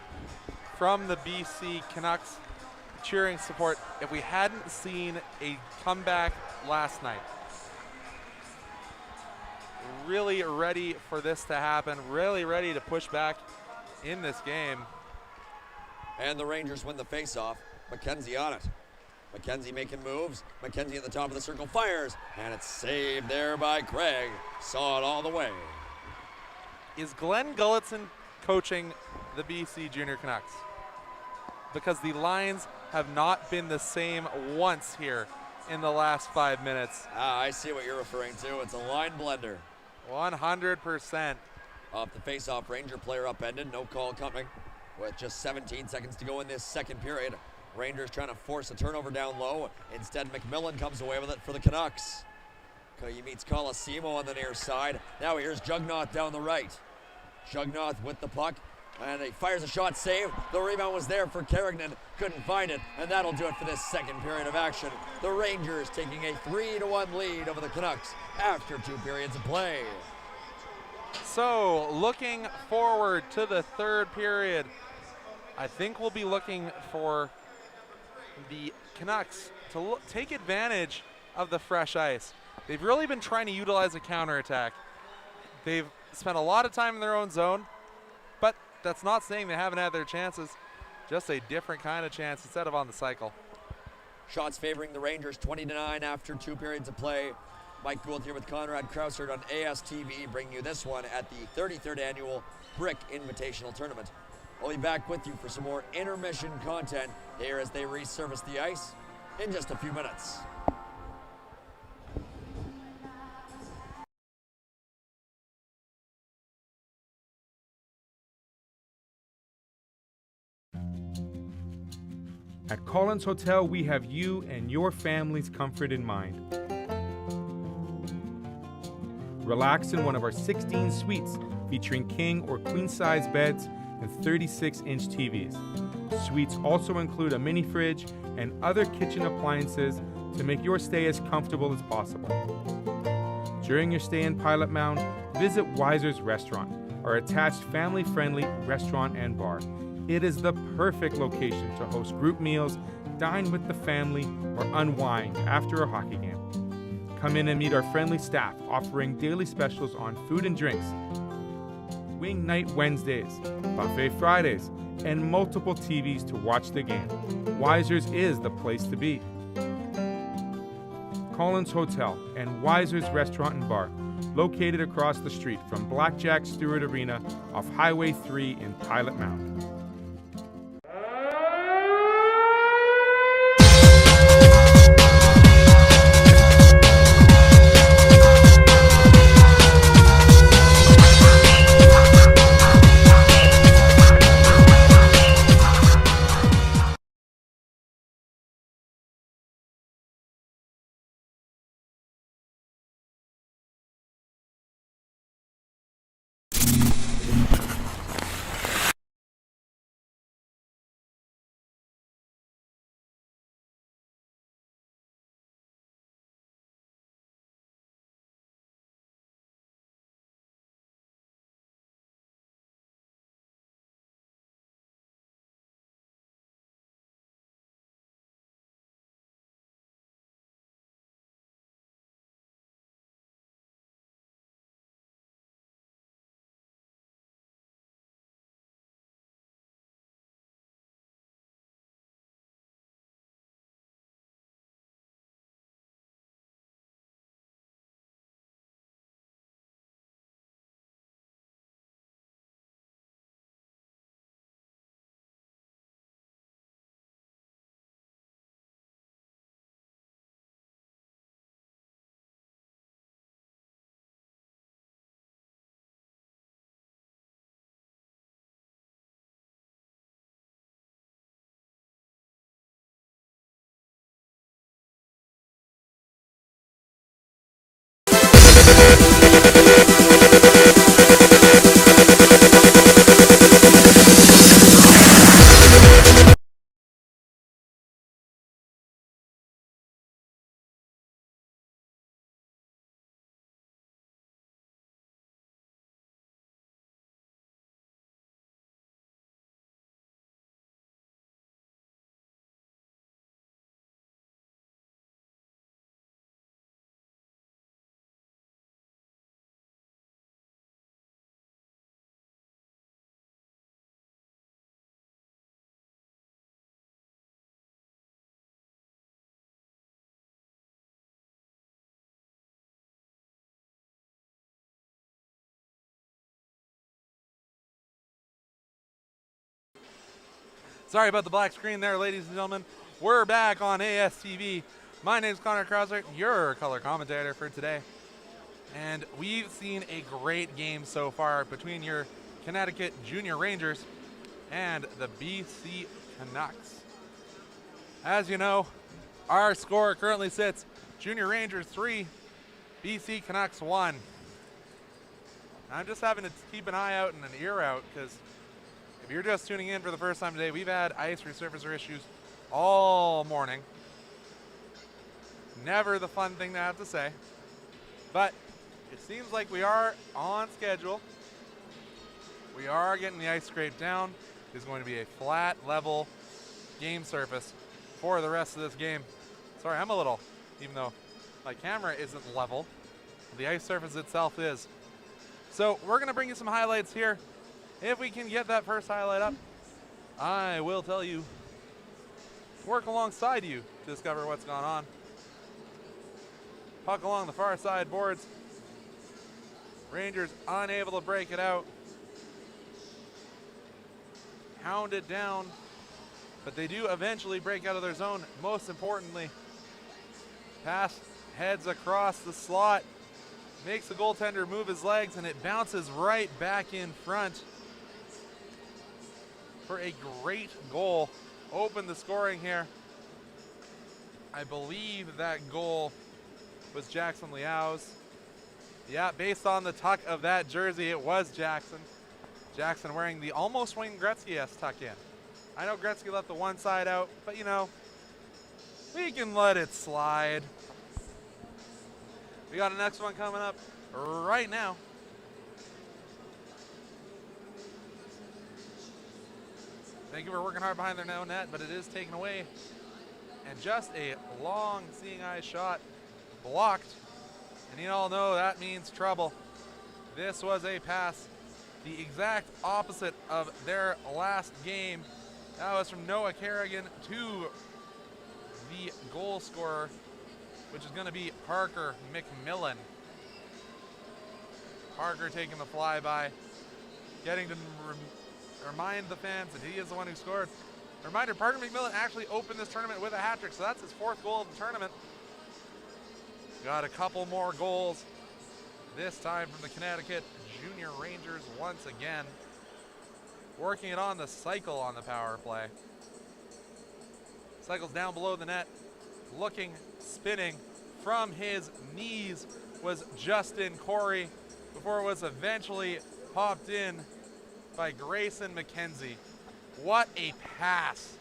from the BC Canucks cheering support if we hadn't seen a comeback last night. Really ready for this to happen, really ready to push back in this game. And the Rangers win the face-off. McKenzie on it. McKenzie making moves. McKenzie at the top of the circle fires. And it's saved there by Craig. Saw it all the way. Is Glenn Gulletson coaching the BC Junior Canucks? Because the lines have not been the same once here in the last 5 minutes. I see what you're referring to. It's a line blender. 100%. Off the face-off, Ranger player upended. No call coming. With just 17 seconds to go in this second period. Rangers trying to force a turnover down low. Instead, McMillan comes away with it for the Canucks. He meets Colosimo on the near side. Now here's Jugnoth down the right. Jugnoth with the puck. And he fires a shot, save. The rebound was there for Kerrigan. Couldn't find it. And that'll do it for this second period of action. The Rangers taking a 3-1 lead over the Canucks after 2 periods of play. So, looking forward to the third period, I think we'll be looking for the Canucks to take advantage of the fresh ice. They've really been trying to utilize a counterattack. They've spent a lot of time in their own zone, but that's not saying they haven't had their chances. Just a different kind of chance instead of on the cycle. Shots favoring the Rangers, 20-9 after 2 periods of play. Mike Gould here with Conrad Krausert on ASTV, bringing you this one at the 33rd Annual Brick Invitational Tournament. I'll be back with you for some more intermission content here as they resurface the ice in just a few minutes. At Collins Hotel, we have you and your family's comfort in mind. Relax in one of our 16 suites featuring king or queen size beds and 36-inch TVs. Suites also include a mini fridge and other kitchen appliances to make your stay as comfortable as possible. During your stay in Pilot Mound, visit Weiser's Restaurant, our attached family-friendly restaurant and bar. It is the perfect location to host group meals, dine with the family, or unwind after a hockey game. Come in and meet our friendly staff offering daily specials on food and drinks, Wing Night Wednesdays, Buffet Fridays, and multiple TVs to watch the game. Weiser's is the place to be. Collins Hotel and Weiser's Restaurant and Bar, located across the street from Blackjack Stewart Arena off Highway 3 in Pilot Mound. Sorry about the black screen there, ladies and gentlemen. We're back on ASTV. My name is Connor Krauser, your color commentator for today. And we've seen a great game so far between your Connecticut Junior Rangers and the BC Canucks. As you know, our score currently sits Junior Rangers 3, BC Canucks 1. I'm just having to keep an eye out and an ear out because if you're just tuning in for the first time today, we've had ice resurfacer issues all morning. Never the fun thing to have to say, but it seems like we are on schedule. We are getting the ice scraped down. It's going to be a flat, level game surface for the rest of this game. Sorry, I'm a little, even though my camera isn't level, the ice surface itself is. So we're going to bring you some highlights here. If we can get that first highlight up, I will tell you, work alongside you to discover what's going on. Puck along the far side boards. Rangers unable to break it out. Hounded down, but they do eventually break out of their zone. Most importantly, pass heads across the slot, makes the goaltender move his legs, and it bounces right back in front for a great goal opened the scoring here. I believe that goal was Jackson Liao's. Yeah, based on the tuck of that jersey, it was Jackson. Jackson wearing the almost Wayne Gretzky-esque tuck in. I know Gretzky left the one side out, but you know, we can let it slide. We got a next one coming up right now. Vancouver working hard behind their own net, but it is taken away. And just a long seeing eye shot blocked. And you all know that means trouble. This was a pass, the exact opposite of their last game. That was from Noah Kerrigan to the goal scorer, which is going to be Parker McMillan. Parker taking the flyby, getting to remind the fans that he is the one who scored. Reminder, Parker McMillan actually opened this tournament with a hat trick, so that's his 4th goal of the tournament. Got a couple more goals, this time from the Connecticut Junior Rangers once again. Working it on the cycle on the power play. Cycle's down below the net, looking, spinning. From his knees was Justin Corey before it was eventually popped in by Grayson McKenzie. What a pass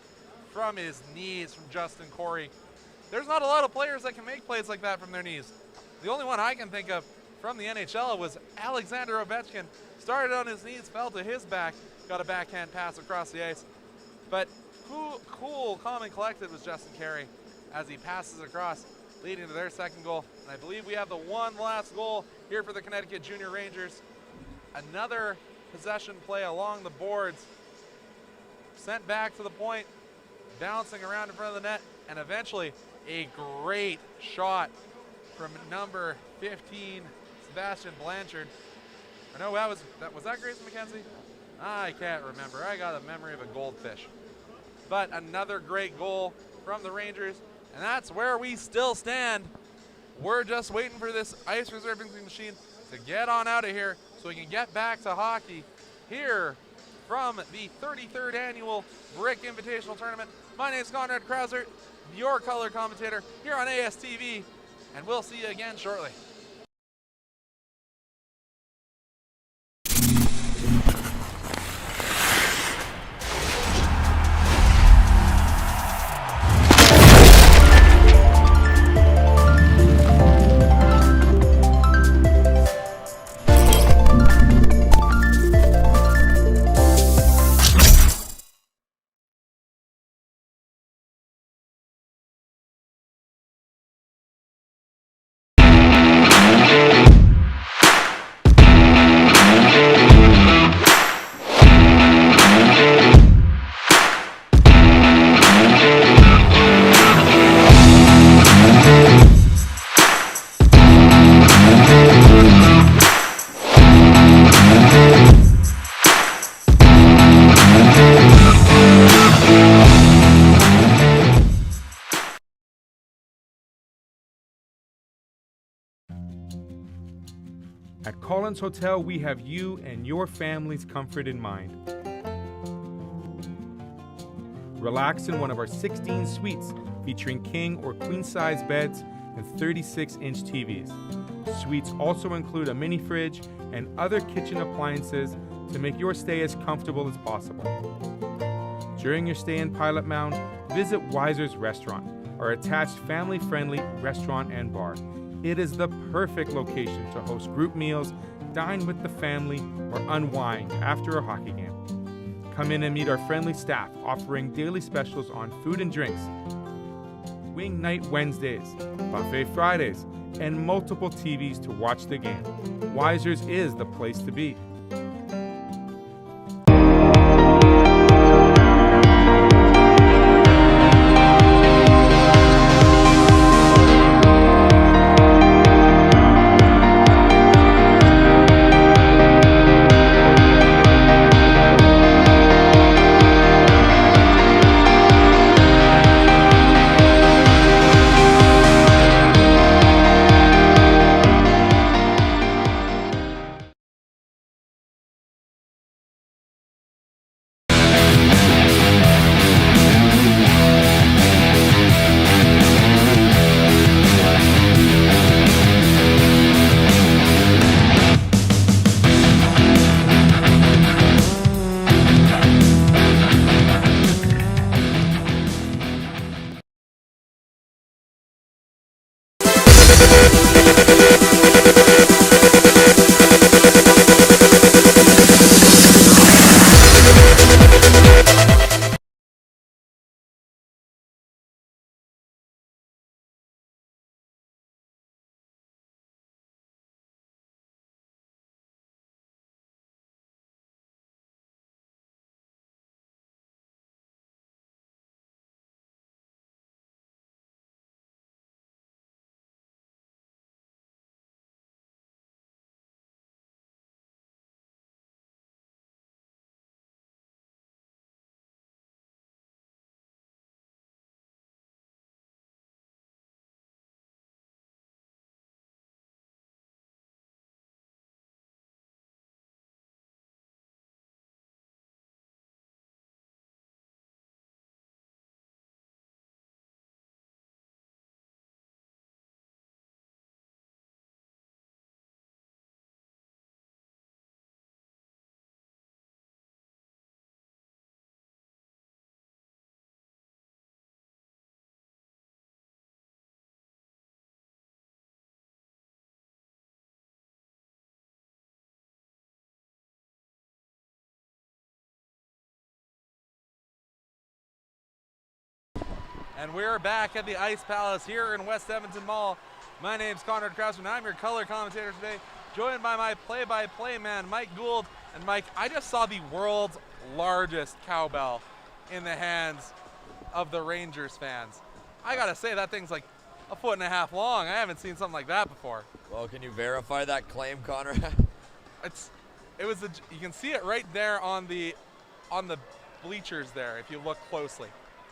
from his knees from Justin Corey. There's not a lot of players that can make plays like that from their knees. The only one I can think of from the NHL was Alexander Ovechkin. Started on his knees, fell to his back, got a backhand pass across the ice. But cool, calm, and collected was Justin Carey as he passes across, leading to their 2nd goal. And I believe we have the one last goal here for the Connecticut Junior Rangers. Another possession play along the boards, sent back to the point, bouncing around in front of the net, and eventually a great shot from number 15, Sebastian Blanchard. I know was that Grayson McKenzie? I can't remember. I got a memory of a goldfish. But another great goal from the Rangers, and that's where we still stand. We're just waiting for this ice reserving machine to get on out of here so we can get back to hockey here from the 33rd annual Brick Invitational Tournament. My name is Conrad Krauser, your color commentator here on ASTV, and we'll see you again shortly. At Collins Hotel, we have you and your family's comfort in mind. Relax in one of our 16 suites featuring king or queen size beds and 36-inch TVs. Suites also include a mini fridge and other kitchen appliances to make your stay as comfortable as possible. During your stay in Pilot Mound, visit Weiser's Restaurant, our attached family-friendly restaurant and bar. It is the perfect location to host group meals, dine with the family, or unwind after a hockey game. Come in and meet our friendly staff offering daily specials on food and drinks, Wing Night Wednesdays, Buffet Fridays, and multiple TVs to watch the game. Weiser's is the place to be. And we're back at the Ice Palace here in West Edmonton Mall. My name's Connor Krauser, and I'm your color commentator today, joined by my play-by-play man, Mike Gould. And Mike, I just saw the world's largest cowbell in the hands of the Rangers fans. I gotta say, that thing's like 1.5 feet long. I haven't seen something like that before. Well, can you verify that claim, Connor? You can see it right there on the bleachers there if you look closely.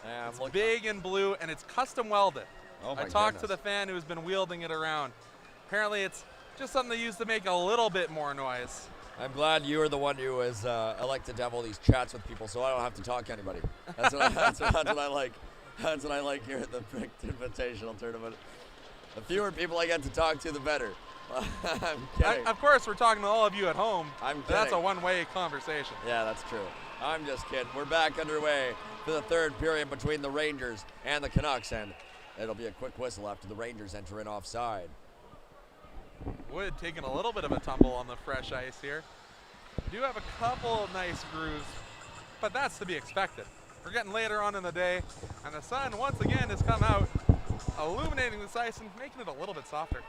Yeah, it's big and blue, and it's custom welded. Oh my I talked goodness. to the fan who's been wielding it around. Apparently, it's just something they use to make a little bit more noise. I'm glad you are the one who is elected to have all these chats with people, so I don't have to talk to anybody. That's what I like. That's what I like here at the Invitational tournament. The fewer people I get to talk to, the better. I'm kidding. Of course, we're talking to all of you at home. I'm kidding. That's a one-way conversation. Yeah, that's true. I'm just kidding. We're back underway for the third period between the Rangers and the Canucks, and it'll be a quick whistle after the Rangers enter in offside. Wood taking a little bit of a tumble on the fresh ice here. Do have a couple of nice grooves, but that's to be expected. We're getting later on in the day, and the sun once again has come out, illuminating this ice and making it a little bit softer.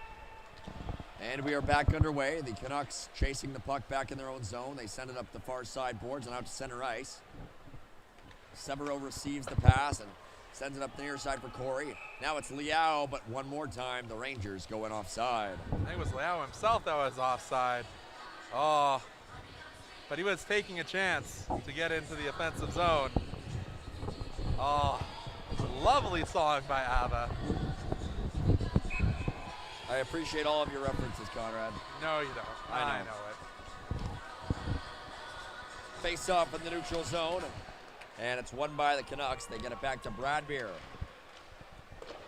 And we are back underway. The Canucks chasing the puck back in their own zone. They send it up the far side boards and out to center ice. Severo receives the pass and sends it up the near side for Corey. Now it's Liao, but one more time, the Rangers going offside. I think it was Liao himself that was offside. Oh, but he was taking a chance to get into the offensive zone. Oh, lovely song by ABBA. I appreciate all of your references, Conrad. No, you don't. I know it. Face off in the neutral zone. And it's won by the Canucks. They get it back to Bradbeer.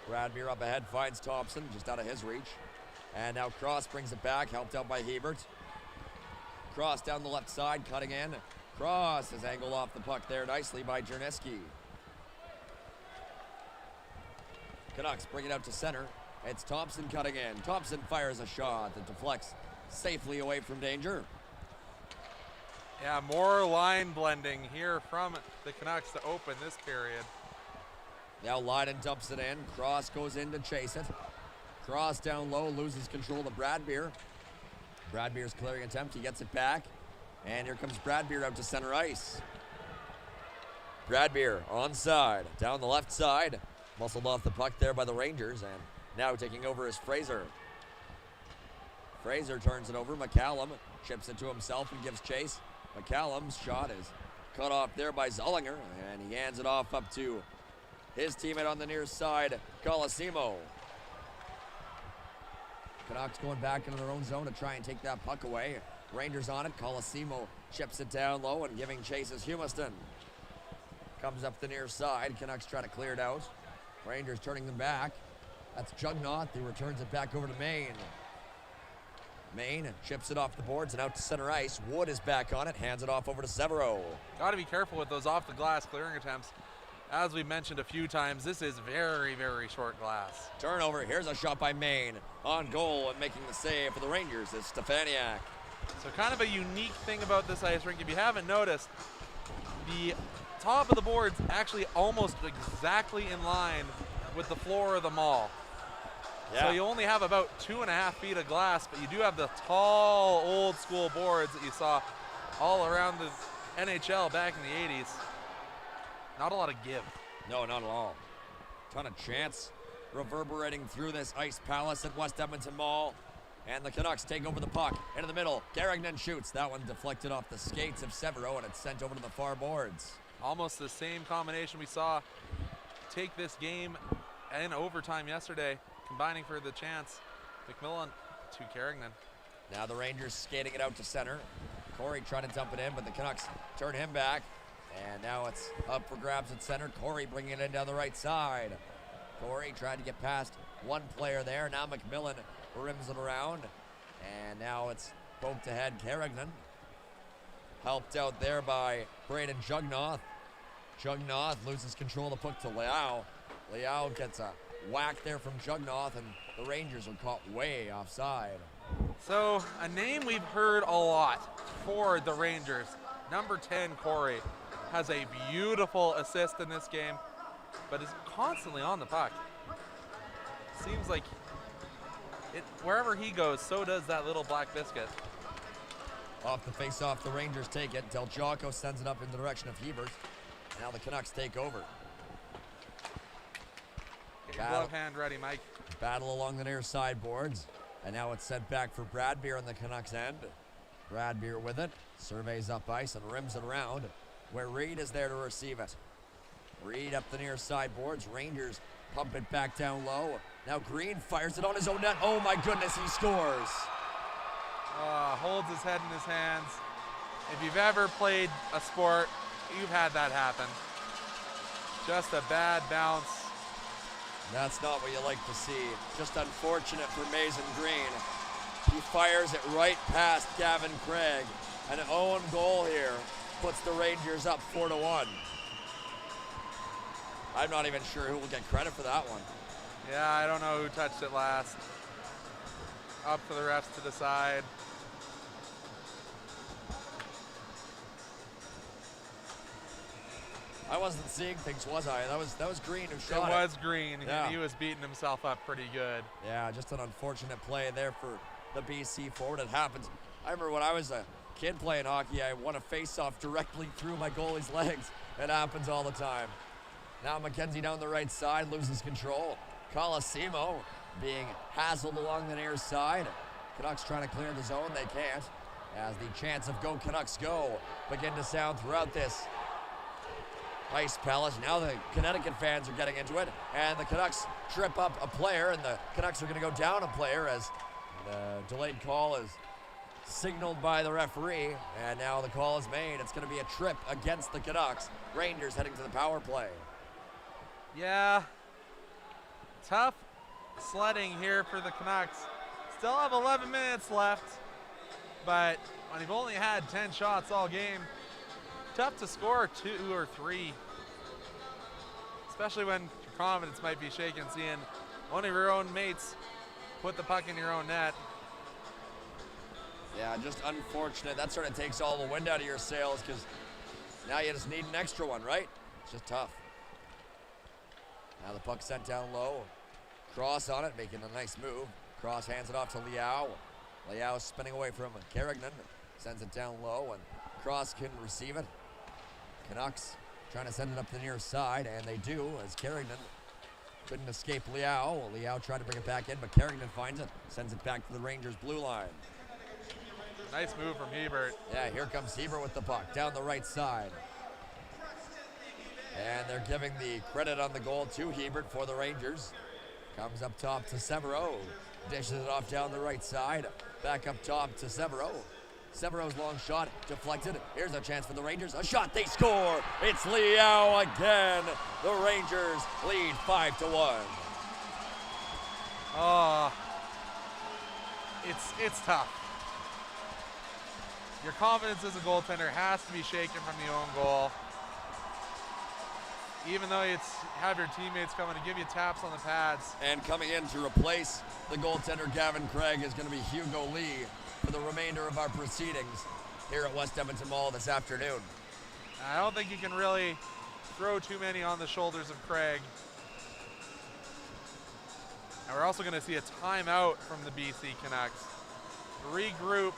Bradbeer up ahead finds Thompson, just out of his reach. And now Cross brings it back, helped out by Hebert. Cross down the left side, cutting in. Cross is angled off the puck there nicely by Jerneski. Canucks bring it out to center. It's Thompson cutting in. Thompson fires a shot that deflects safely away from danger. Yeah, more line blending here from the Canucks to open this period. Now Leiden dumps it in. Cross goes in to chase it. Cross down low, loses control of Bradbeer. Bradbeer's clearing attempt. He gets it back. And here comes Bradbeer out to center ice. Bradbeer onside, down the left side. Muscled off the puck there by the Rangers. And now taking over is Fraser. Fraser turns it over. McCallum chips it to himself and gives chase. McCallum's shot is cut off there by Zollinger, and he hands it off up to his teammate on the near side, Colosimo. Canucks going back into their own zone to try and take that puck away. Rangers on it. Colosimo chips it down low and giving chase is Humiston. Comes up the near side. Canucks try to clear it out. Rangers turning them back. That's Jugnauth. He returns it back over to Maine. Maine chips it off the boards and out to center ice. Wood is back on it, hands it off over to Severo. Got to be careful with those off the glass clearing attempts. As we mentioned a few times, this is very, very short glass. Turnover. Here's a shot by Maine. On goal and making the save for the Rangers is Stefaniak. So kind of a unique thing about this ice rink, if you haven't noticed, the top of the board's actually almost exactly in line with the floor of the mall. Yeah. So you only have about 2.5 feet of glass, but you do have the tall, old school boards that you saw all around the NHL back in the 80s. Not a lot of give. No, not at all. Ton of chance reverberating through this ice palace at West Edmonton Mall. And the Canucks take over the puck into the middle. Garrignan shoots. That one deflected off the skates of Severo, and it's sent over to the far boards. Almost the same combination we saw take this game in overtime yesterday, combining for the chance. McMillan to Garrignan. Now the Rangers skating it out to center. Corey trying to dump it in, but the Canucks turn him back. And now it's up for grabs at center. Corey bringing it in down the right side. Corey tried to get past one player there. Now McMillan rims it around. And now it's poked ahead. Garrignan helped out there by Braden Jugnoth. Jugnoth loses control of the puck to Liao. Liao gets a whack there from Jugnoth, and the Rangers are caught way offside. So a name we've heard a lot for the Rangers, number 10, Corey, has a beautiful assist in this game, but is constantly on the puck. Seems like wherever he goes, so does that little black biscuit. Off the face-off, the Rangers take it. Del Giaco sends it up in the direction of Hebert. Now the Canucks take over. Get your glove hand ready, Mike. Battle along the near sideboards. And now it's sent back for Bradbeer on the Canucks end. Bradbeer with it. Surveys up ice and rims it around, where Reed is there to receive it. Reed up the near sideboards. Rangers pump it back down low. Now Green fires it on his own net. Oh my goodness, he scores. Holds his head in his hands. If you've ever played a sport, you've had that happen. Just a bad bounce. That's not what you like to see. Just unfortunate for Mason Green. He fires it right past Gavin Craig. An own goal here puts the Rangers up 4-1. I'm not even sure who will get credit for that one. Yeah, I don't know who touched it last. Up to the refs to decide. I wasn't seeing things, was I? That was Green who shot it. It was Green. Yeah. He was beating himself up pretty good. Yeah, just an unfortunate play there for the BC forward. It happens. I remember when I was a kid playing hockey, I won a face-off directly through my goalie's legs. It happens all the time. Now McKenzie down the right side, loses control. Colosimo being hassled along the near side. Canucks trying to clear the zone. They can't. As the chants of Go Canucks Go begin to sound throughout this ice palace. Now the Connecticut fans are getting into it, and the Canucks trip up a player, and the Canucks are going to go down a player as the delayed call is signaled by the referee, and now the call is made. It's going to be a trip against the Canucks. Rangers heading to the power play. Yeah, tough sledding here for the Canucks. Still have 11 minutes left, but when you've only had 10 shots all game, tough to score 2 or 3, especially when your confidence might be shaken seeing one of your own mates put the puck in your own net. Yeah, just unfortunate. That sort of takes all the wind out of your sails because now you just need an extra one, right? It's just tough. Now the puck sent down low. Cross on it, making a nice move. Cross hands it off to Liao. Liao spinning away from Garrignan. Sends it down low, and Cross can receive it. Canucks trying to send it up the near side, and they do, as Garrignan couldn't escape Liao. Liao tried to bring it back in, but Garrignan finds it. Sends it back to the Rangers' blue line. Nice move from Hebert. Yeah, here comes Hebert with the puck down the right side. And they're giving the credit on the goal to Hebert for the Rangers. Comes up top to Severo. Dishes it off down the right side. Back up top to Severo. Severo's long shot deflected. Here's a chance for the Rangers. A shot, they score. It's Liao again. The Rangers lead 5-1. Oh, it's tough. Your confidence as a goaltender has to be shaken from the own goal. even though it's have your teammates coming to give you taps on the pads. And coming in to replace the goaltender Gavin Craig is going to be Hugo Lee for the remainder of our proceedings here at West Edmonton Mall this afternoon. I don't think you can really throw too many on the shoulders of Craig. And we're also going to see a timeout from the BC Canucks. Regroup.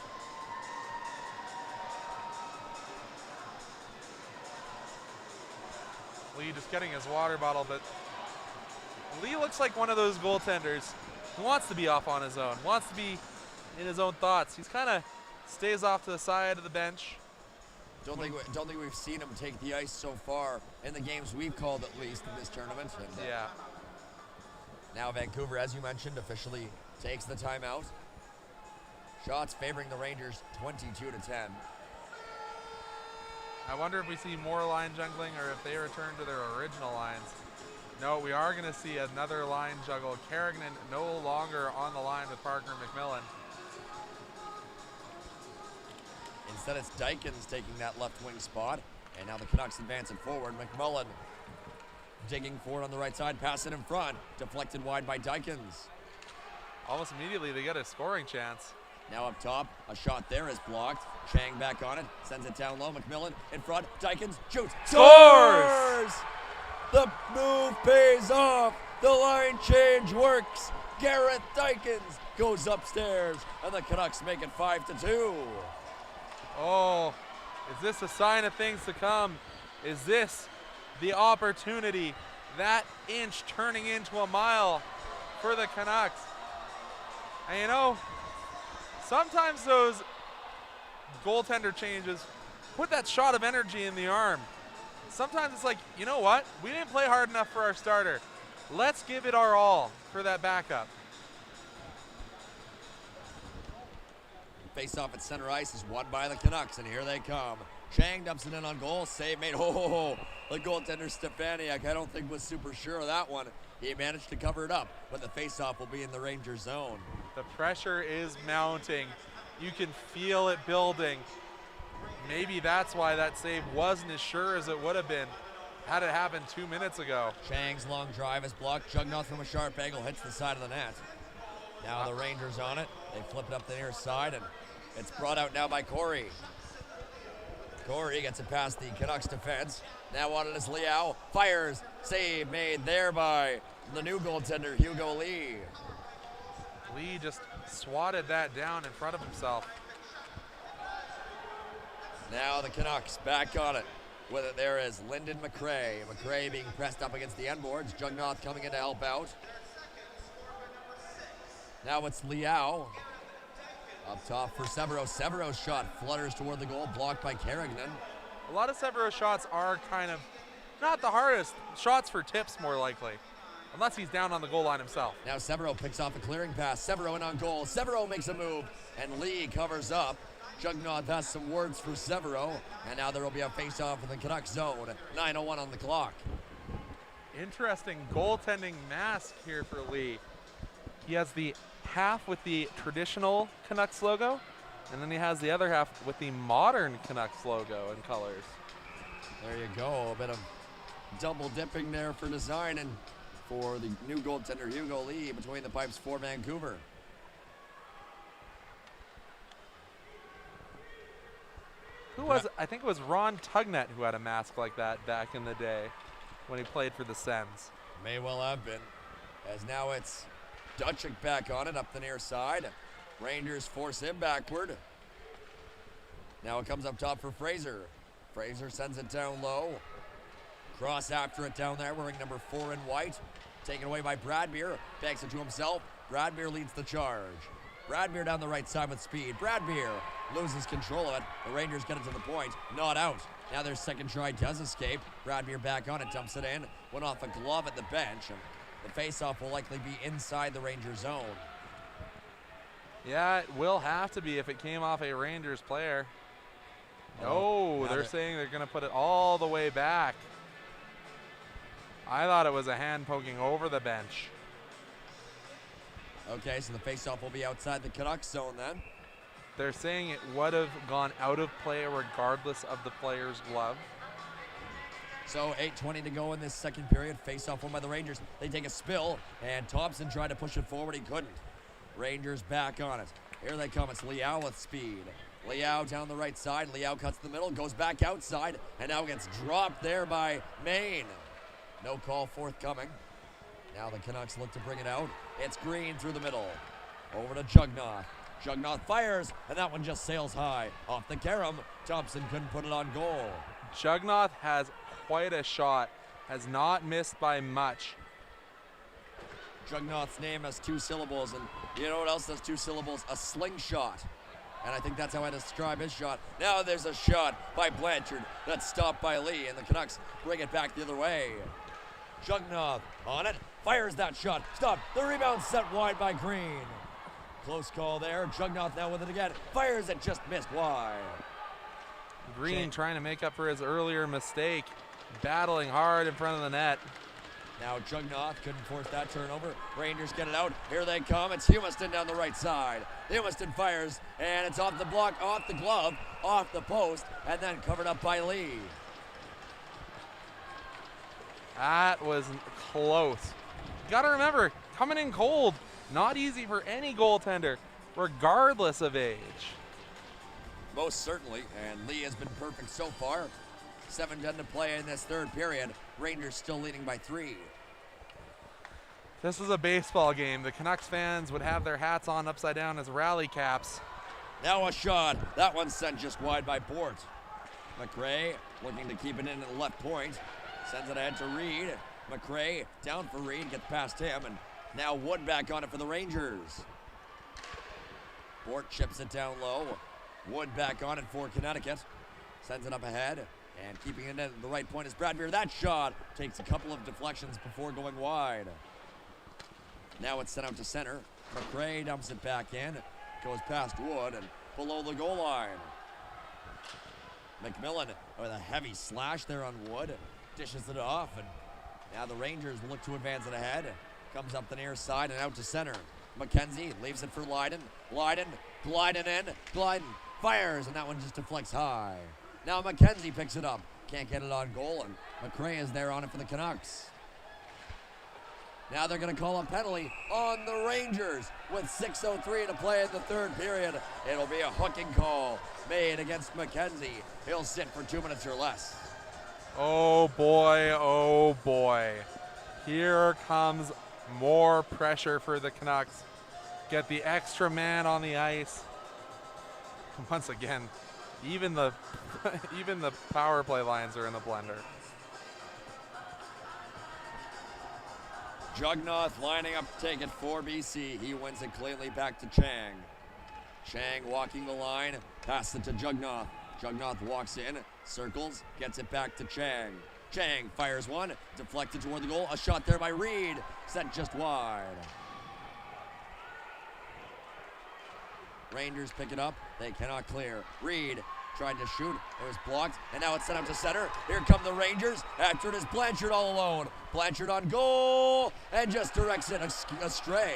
Lee just getting his water bottle, but Lee looks like one of those goaltenders who wants to be off on his own, wants to be in his own thoughts. He's kind of stays off to the side of the bench. Don't think we've seen him take the ice so far in the games we've called, at least in this tournament. And, yeah. Now Vancouver, as you mentioned, officially takes the timeout. Shots favoring the Rangers 22-10. I wonder if we see more line juggling or if they return to their original lines. No, we are going to see another line juggle. Carrigan no longer on the line with Parker McMillan. Instead, it's Dykins taking that left wing spot. And now the Canucks advance it forward. McMullen digging forward on the right side, pass it in front. Deflected wide by Dykins. Almost immediately they get a scoring chance. Now up top, a shot there is blocked. Chang back on it, sends it down low. McMillan in front, Dykins shoots, scores! The move pays off. The line change works. Garrett Dykins goes upstairs, and the Canucks make it 5-2. Oh, is this a sign of things to come? Is this the opportunity? That inch turning into a mile for the Canucks. And you know, sometimes those goaltender changes put that shot of energy in the arm. Sometimes it's like, you know what? We didn't play hard enough for our starter. Let's give it our all for that backup. Face-off at center ice is won by the Canucks, and here they come. Chang dumps it in on goal. Save made. The goaltender Stefaniak, I don't think was super sure of that one. He managed to cover it up, but the face-off will be in the Rangers zone. The pressure is mounting. You can feel it building. Maybe that's why that save wasn't as sure as it would have been had it happened 2 minutes ago. Chang's long drive is blocked. Jugnoth from a sharp angle hits the side of the net. Now the Rangers on it. They flip it up the near side, and it's brought out now by Corey. Corey gets it past the Canucks defense. Now on it is Liao. Fires. Save made there by the new goaltender, Hugo Lee. Lee just swatted that down in front of himself. Now the Canucks back on it. With it there is Lyndon McRae. McRae being pressed up against the end boards. Jugnoth coming in to help out. Now it's Liao. Up top for Severo. Severo's shot flutters toward the goal, blocked by Carrigan. A lot of Severo's shots are kind of not the hardest. Shots for tips, more likely. Unless he's down on the goal line himself. Now Severo picks off a clearing pass. Severo in on goal. Severo makes a move, and Lee covers up. Jugnoth has some words for Severo, and now there will be a face-off in the Canucks zone. 9:01 on the clock. Interesting goaltending mask here for Lee. He has the half with the traditional Canucks logo, and then he has the other half with the modern Canucks logo and colors. There you go, a bit of double dipping there for design and for the new goaltender Hugo Lee between the pipes for Vancouver. Who was I think it was Ron Tugnet who had a mask like that back in the day when he played for the Sens. May well have been, as now it's Dutchik back on it up the near side. Rangers force him backward. Now it comes up top for Fraser. Fraser sends it down low. Cross after it down there, wearing number 4 in white. Taken away by Bradbeer. Banks it to himself. Bradbeer leads the charge. Bradbeer down the right side with speed. Bradbeer loses control of it. The Rangers get it to the point. Not out. Now their second try does escape. Bradbeer back on it, dumps it in. Went off a glove at the bench. And the face-off will likely be inside the Ranger zone. Yeah, it will have to be if it came off a Rangers player. No, they're saying they're going to put it all the way back. I thought it was a hand poking over the bench. Okay, so the face-off will be outside the Canucks zone then. They're saying it would have gone out of play regardless of the player's glove. So 8:20 to go in this second period. Face off won by the Rangers. They take a spill, and Thompson tried to push it forward. He couldn't. Rangers back on it. Here they come. It's Liao with speed. Liao down the right side. Liao cuts the middle, goes back outside, and now gets dropped there by Maine. No call forthcoming. Now the Canucks look to bring it out. It's Green through the middle. Over to Jugnoth. Jugnoth fires, and that one just sails high. Off the carom. Thompson couldn't put it on goal. Jugnoth has quite a shot. Has not missed by much. Jugnoth's name has 2 syllables, and you know what else has 2 syllables? A slingshot. And I think that's how I describe his shot. Now there's a shot by Blanchard that's stopped by Lee, and the Canucks bring it back the other way. Jugnoth on it, fires that shot, stopped. The rebound set wide by Green. Close call there. Jugnoth now with it again, fires it, just missed wide. Green trying to make up for his earlier mistake, battling hard in front of the net. Now Jugnoth couldn't force that turnover. Rangers get it out. Here they come. It's Humiston down the right side. Humiston fires, and it's off the block, off the glove, off the post, and then covered up by Lee. That was close. You gotta remember, coming in cold, not easy for any goaltender, regardless of age. Most certainly, and Lee has been perfect so far. 7:10 to play in this third period. Rangers still leading by 3. This was a baseball game. The Canucks fans would have their hats on upside down as rally caps. Now a shot. That one's sent just wide by Bort. McRae looking to keep it in at the left point. Sends it ahead to Reed. McRae down for Reed, gets past him, and now Wood back on it for the Rangers. Bort chips it down low. Wood back on it for Connecticut. Sends it up ahead. And keeping it at the right point is Bradbeer. That shot takes a couple of deflections before going wide. Now it's sent out to center. McRae dumps it back in. Goes past Wood and below the goal line. McMillan with a heavy slash there on Wood. Dishes it off, and now the Rangers look to advance it ahead. Comes up the near side and out to center. McKenzie leaves it for Lydon. Lydon in. Lydon fires, and that one just deflects high. Now McKenzie picks it up. Can't get it on goal, and McRae is there on it for the Canucks. Now they're going to call a penalty on the Rangers with 6:03 to play in the third period. It'll be a hooking call made against McKenzie. He'll sit for 2 minutes or less. Oh boy, oh boy. Here comes more pressure for the Canucks. Get the extra man on the ice. Once again, even the power play lines are in the blender. Jugnoth lining up to take it for BC. He wins it cleanly back to Chang. Chang walking the line, passes it to Jugnoth. Jugnoth walks in, circles, gets it back to Chang. Chang fires one, deflected toward the goal. A shot there by Reed, set just wide. Rangers pick it up, they cannot clear. Reed tried to shoot, it was blocked, and now it's sent up to center. Here come the Rangers, after it is Blanchard all alone. Blanchard on goal, and just directs it astray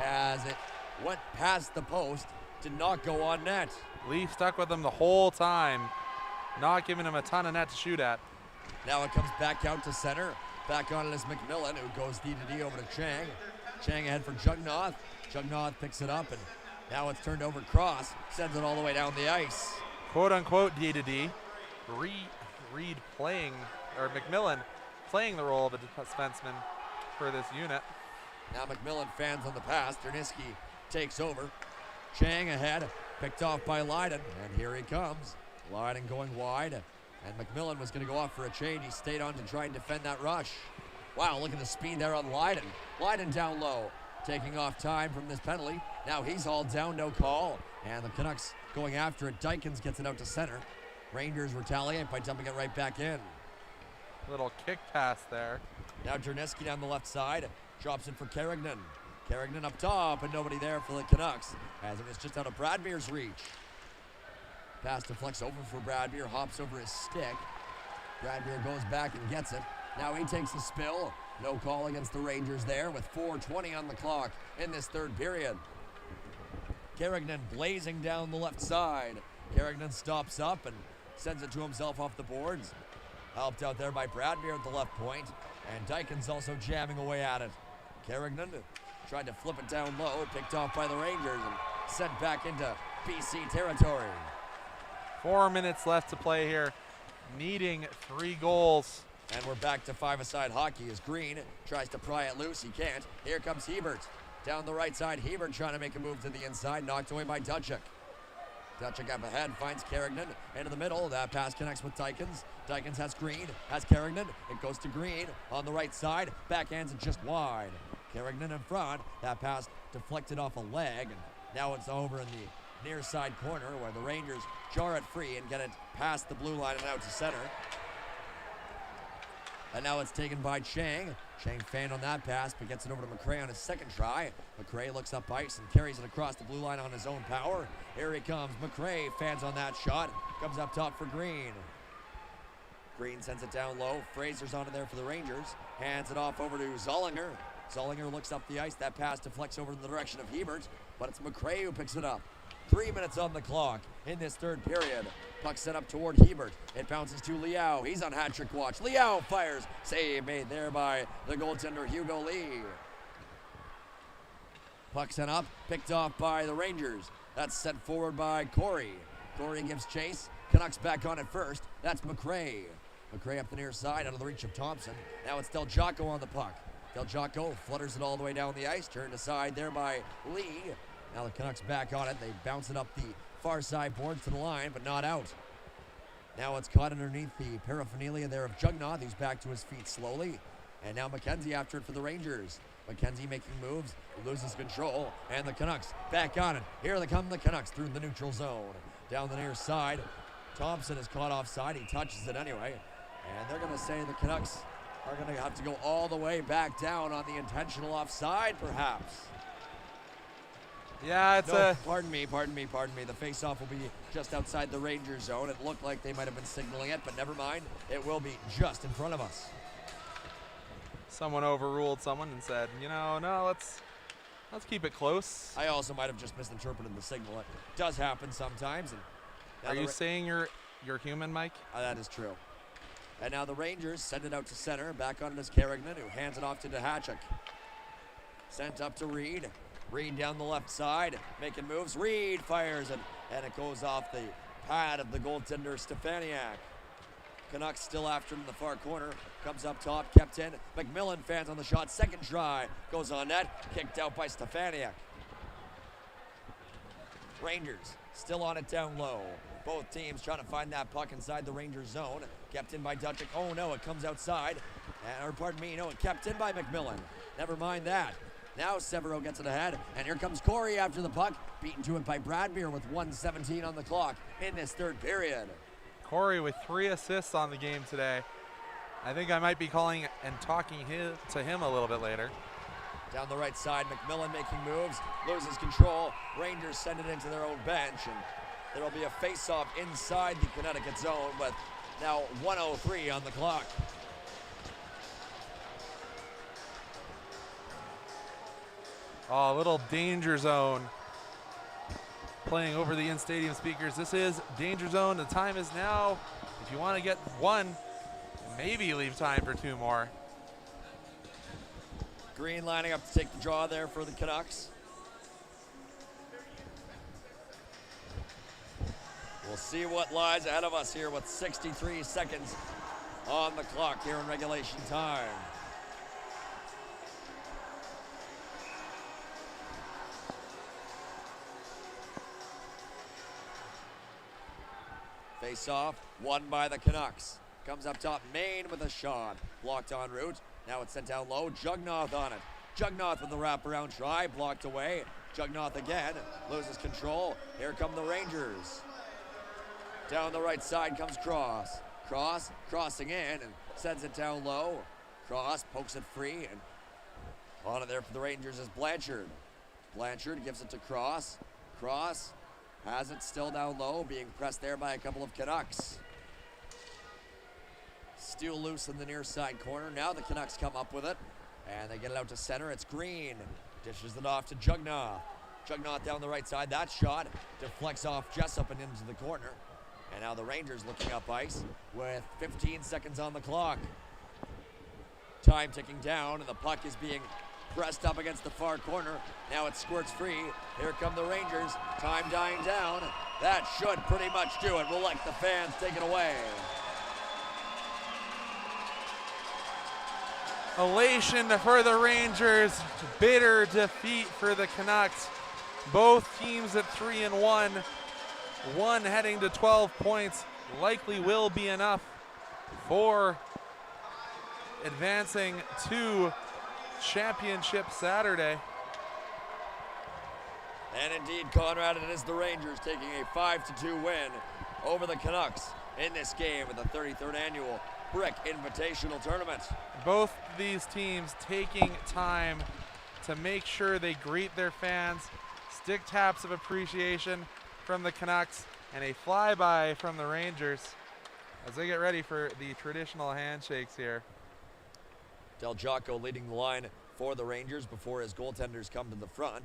as it went past the post, did not go on net. Lee stuck with him the whole time, not giving him a ton of net to shoot at. Now it comes back out to center. Back on it is McMillan, who goes D-to-D over to Chang. Chang ahead for Jugnoth. Jugnoth picks it up, and now it's turned over cross, sends it all the way down the ice. Quote-unquote D-to-D. Reed playing, or McMillan playing the role of a defenseman for this unit. Now McMillan fans on the pass. Dernisky takes over. Chang ahead, picked off by Lydon, and here he comes. Lydon going wide, and McMillan was going to go off for a change. He stayed on to try and defend that rush. Wow, look at the speed there on Lydon. Lydon down low, taking off time from this penalty. Now he's hauled down, no call, and the Canucks going after it. Dykins gets it out to center. Rangers retaliate by dumping it right back in. Little kick pass there. Now Dernisky down the left side, drops it for Carignan. Carignan up top, and nobody there for the Canucks, as it was just out of Bradbeer's reach. Pass deflects over for Bradbeer, hops over his stick. Bradbeer goes back and gets it. Now he takes the spill. No call against the Rangers there with 4:20 on the clock in this third period. Carignan blazing down the left side. Carignan stops up and sends it to himself off the boards. Helped out there by Bradbeer at the left point. And Dykens also jamming away at it. Carignan tried to flip it down low, picked off by the Rangers and sent back into BC territory. 4 minutes left to play here, needing 3 goals. And we're back to five-a-side hockey as Green tries to pry it loose. He can't. Here comes Hebert. Down the right side, Hebert trying to make a move to the inside, knocked away by Dutchuk. Dutchuk up ahead, finds Carignan. Into the middle, that pass connects with Dykens. Dykens has Green, has Carignan. It goes to Green on the right side. Backhands it just wide. Carignan in front. That pass deflected off a leg. And now it's over in the near side corner where the Rangers jar it free and get it past the blue line and out to center. And now it's taken by Chang. Chang fanned on that pass, but gets it over to McRae on his second try. McRae looks up ice and carries it across the blue line on his own power. Here he comes. McRae fans on that shot. Comes up top for Green. Green sends it down low. Fraser's on it there for the Rangers. Hands it off over to Zollinger. Zollinger looks up the ice. That pass deflects over in the direction of Hebert, but it's McRae who picks it up. 3 minutes on the clock in this third period. Puck set up toward Hebert. It bounces to Liao. He's on hat-trick watch. Liao fires. Save made there by the goaltender Hugo Lee. Puck sent up, picked off by the Rangers. That's sent forward by Corey. Corey gives chase. Canucks back on it first. That's McRae. McRae up the near side out of the reach of Thompson. Now it's Del Giaco on the puck. Del Giaco flutters it all the way down the ice. Turned aside there by Lee. Now the Canucks back on it. They bounce it up the far side boards to the line, but not out. Now it's caught underneath the paraphernalia there of Jugnaut. He's back to his feet slowly. And now McKenzie after it for the Rangers. McKenzie making moves, loses control, and the Canucks back on it. Here they come, the Canucks through the neutral zone. Down the near side, Thompson is caught offside. He touches it anyway. And they're going to say the Canucks are going to have to go all the way back down on the intentional offside, perhaps. Yeah, it's Pardon me. The face-off will be just outside the Ranger zone. It looked like they might have been signaling it, but never mind. It will be just in front of us. Someone overruled someone and said, you know, no, let's keep it close. I also might have just misinterpreted the signal. It does happen sometimes. And are you saying you're human, Mike? That is true. And now the Rangers send it out to center. Back on it is Carignan, who hands it off to Dehachuk. Sent up to Reed. Reed down the left side, making moves. Reed fires it, and it goes off the pad of the goaltender Stefaniak. Canucks still after him in the far corner. Comes up top, kept in. McMillan fans on the shot. Second try goes on net. Kicked out by Stefaniak. Rangers still on it down low. Both teams trying to find that puck inside the Rangers zone. Kept in by Dutchuk. Oh no, it comes outside. It kept in by McMillan. Never mind that. Now Severo gets it ahead, and here comes Corey after the puck. Beaten to it by Bradbeer with 1:17 on the clock in this third period. Corey with 3 assists on the game today. I think I might be calling and talking to him a little bit later. Down the right side, McMillan making moves, loses control. Rangers send it into their own bench, and there will be a face-off inside the Connecticut zone, but now 1:03 on the clock. Oh, a little danger zone. Playing over the in-stadium speakers. This is danger zone. The time is now. If you want to get 1, maybe leave time for 2 more. Green lining up to take the draw there for the Canucks. We'll see what lies ahead of us here with 63 seconds on the clock here in regulation time. Face off, won by the Canucks. Comes up top, Maine with a shot. Blocked en route. Now it's sent down low. Jugnaut on it. Jugnaut with the wraparound try. Blocked away. Jugnaut again. Loses control. Here come the Rangers. Down the right side comes Cross. Cross crossing in and sends it down low. Cross pokes it free, and on it there for the Rangers is Blanchard. Blanchard gives it to Cross. Cross has it still down low, being pressed there by a couple of Canucks. Still loose in the near side corner. Now the Canucks come up with it, and they get it out to center. It's Green. Dishes it off to Jugnaut. Jugnaut down the right side. That shot deflects off Jessup and into the corner. And now the Rangers looking up ice with 15 seconds on the clock. Time ticking down, and the puck is being pressed up against the far corner. Now it squirts free. Here come the Rangers. Time dying down. That should pretty much do it. We'll let the fans take it away. Elation for the Rangers. Bitter defeat for the Canucks. Both teams at 3-1. One heading to 12 points. Likely will be enough for advancing to Championship Saturday. And indeed, Conrad, it is the Rangers taking a 5-2 win over the Canucks in this game of the 33rd annual Brick Invitational Tournament. Both these teams taking time to make sure they greet their fans. Stick taps of appreciation from the Canucks and a flyby from the Rangers as they get ready for the traditional handshakes here. Del Giaco leading the line for the Rangers before his goaltenders come to the front.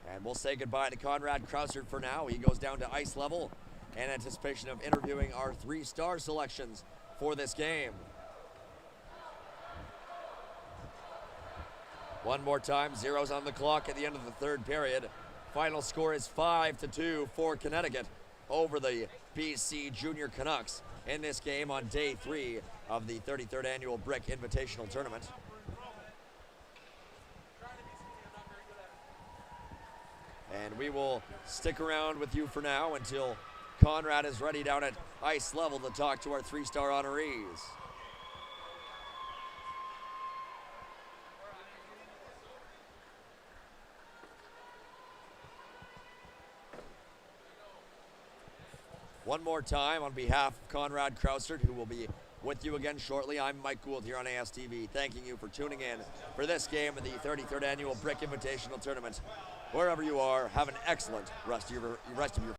And we'll say goodbye to Conrad Krausert for now. He goes down to ice level in anticipation of interviewing our 3-star selections for this game. One more time, zeros on the clock at the end of the third period. Final score is 5-2 for Connecticut over the BC Junior Canucks in this game on day 3 of the 33rd annual Brick Invitational Tournament. And we will stick around with you for now until Conrad is ready down at ice level to talk to our 3-star honorees. One more time on behalf of Conrad Krausert, who will be with you again shortly. I'm Mike Gould here on ASTV, thanking you for tuning in for this game of the 33rd annual Brick Invitational Tournament. Wherever you are, have an excellent rest of your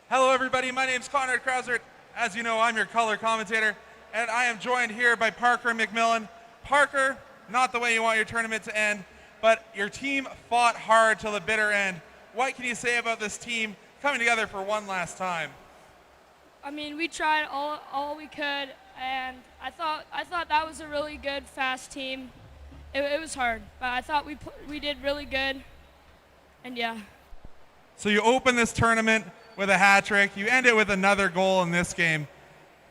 Hello everybody, my name's Conrad Krausert. As you know, I'm your color commentator, and I am joined here by Parker McMillan. Parker, not the way you want your tournament to end. but your team fought hard till the bitter end. What can you say about this team coming together for one last time? I mean, we tried all we could, and I thought that was a really good, fast team. It was hard, but I thought we did really good, and yeah. So you open this tournament with a hat trick. You end it with another goal in this game.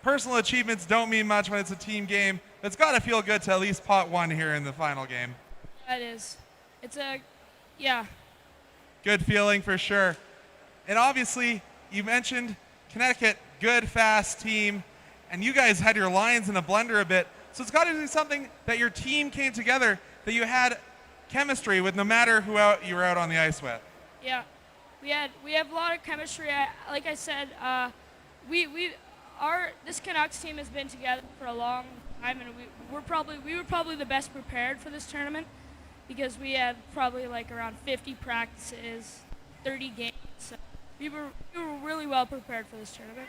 Personal achievements don't mean much when it's a team game. It's got to feel good to at least pot one here in the final game. That is. Yeah. Good feeling for sure. And obviously, you mentioned Connecticut, good, fast team, and you guys had your lines in a blender a bit. So it's got to be something that your team came together, that you had chemistry with no matter who you were out on the ice with. Yeah. We have a lot of chemistry. Like I said, this Canucks team has been together for a long time, and we were probably the best prepared for this tournament because we had probably like around 50 practices, 30 games. So we were really well prepared for this tournament.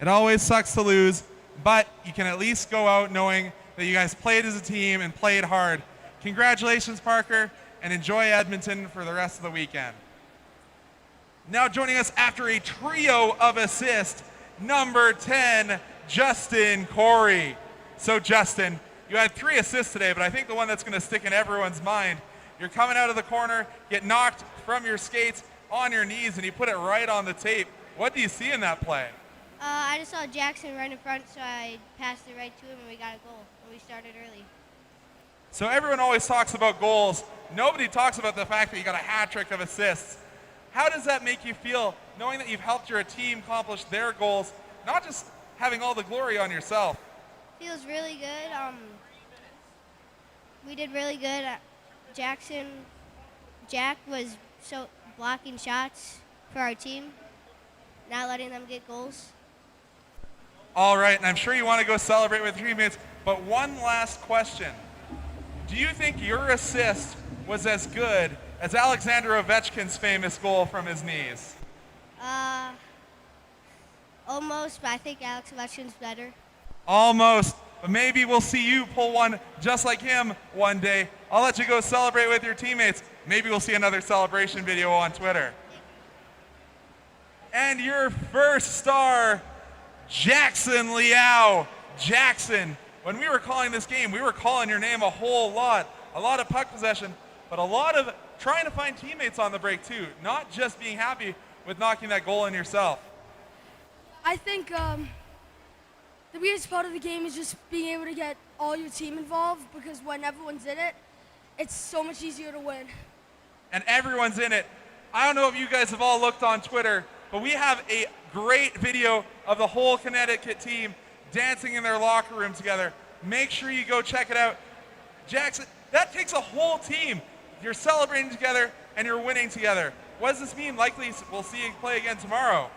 It always sucks to lose, but you can at least go out knowing that you guys played as a team and played hard. Congratulations, Parker, and enjoy Edmonton for the rest of the weekend. Now joining us after a trio of assists, number 10, Justin Corey. So Justin, you had 3 assists today, but I think the one that's going to stick in everyone's mind, you're coming out of the corner, get knocked from your skates on your knees, and you put it right on the tape. What do you see in that play? I just saw Jackson right in front, so I passed it right to him, and we got a goal. And we started early. So everyone always talks about goals. Nobody talks about the fact that you got a hat trick of assists. How does that make you feel, knowing that you've helped your team accomplish their goals, not just having all the glory on yourself? Feels really good. We did really good. Jack was blocking shots for our team, not letting them get goals. All right, and I'm sure you want to go celebrate with your teammates, but one last question. Do you think your assist was as good as Alexander Ovechkin's famous goal from his knees? Almost, but I think Alex Ovechkin's better. Almost, but maybe we'll see you pull one just like him one day. I'll let you go celebrate with your teammates. Maybe we'll see another celebration video on Twitter. And your first star, Jackson Liao. Jackson, when we were calling this game, we were calling your name a whole lot. A lot of puck possession, but a lot of trying to find teammates on the break too, not just being happy with knocking that goal in yourself. I think the weirdest part of the game is just being able to get all your team involved, because when everyone's in it, it's so much easier to win. And everyone's in it. I don't know if you guys have all looked on Twitter, but we have a great video of the whole Connecticut team dancing in their locker room together. Make sure you go check it out. Jackson, that takes a whole team. You're celebrating together and you're winning together. What does this mean? Likely we'll see you play again tomorrow.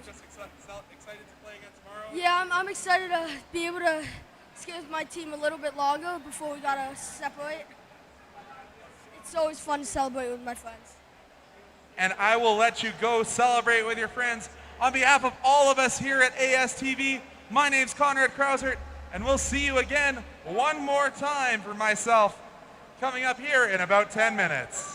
Just excited to play again tomorrow? Yeah, I'm excited to be able to skate with my team a little bit longer before we gotta separate. It's always fun to celebrate with my friends. And I will let you go celebrate with your friends. On behalf of all of us here at ASTV, my name's Conrad Krausert, and we'll see you again one more time for myself coming up here in about 10 minutes.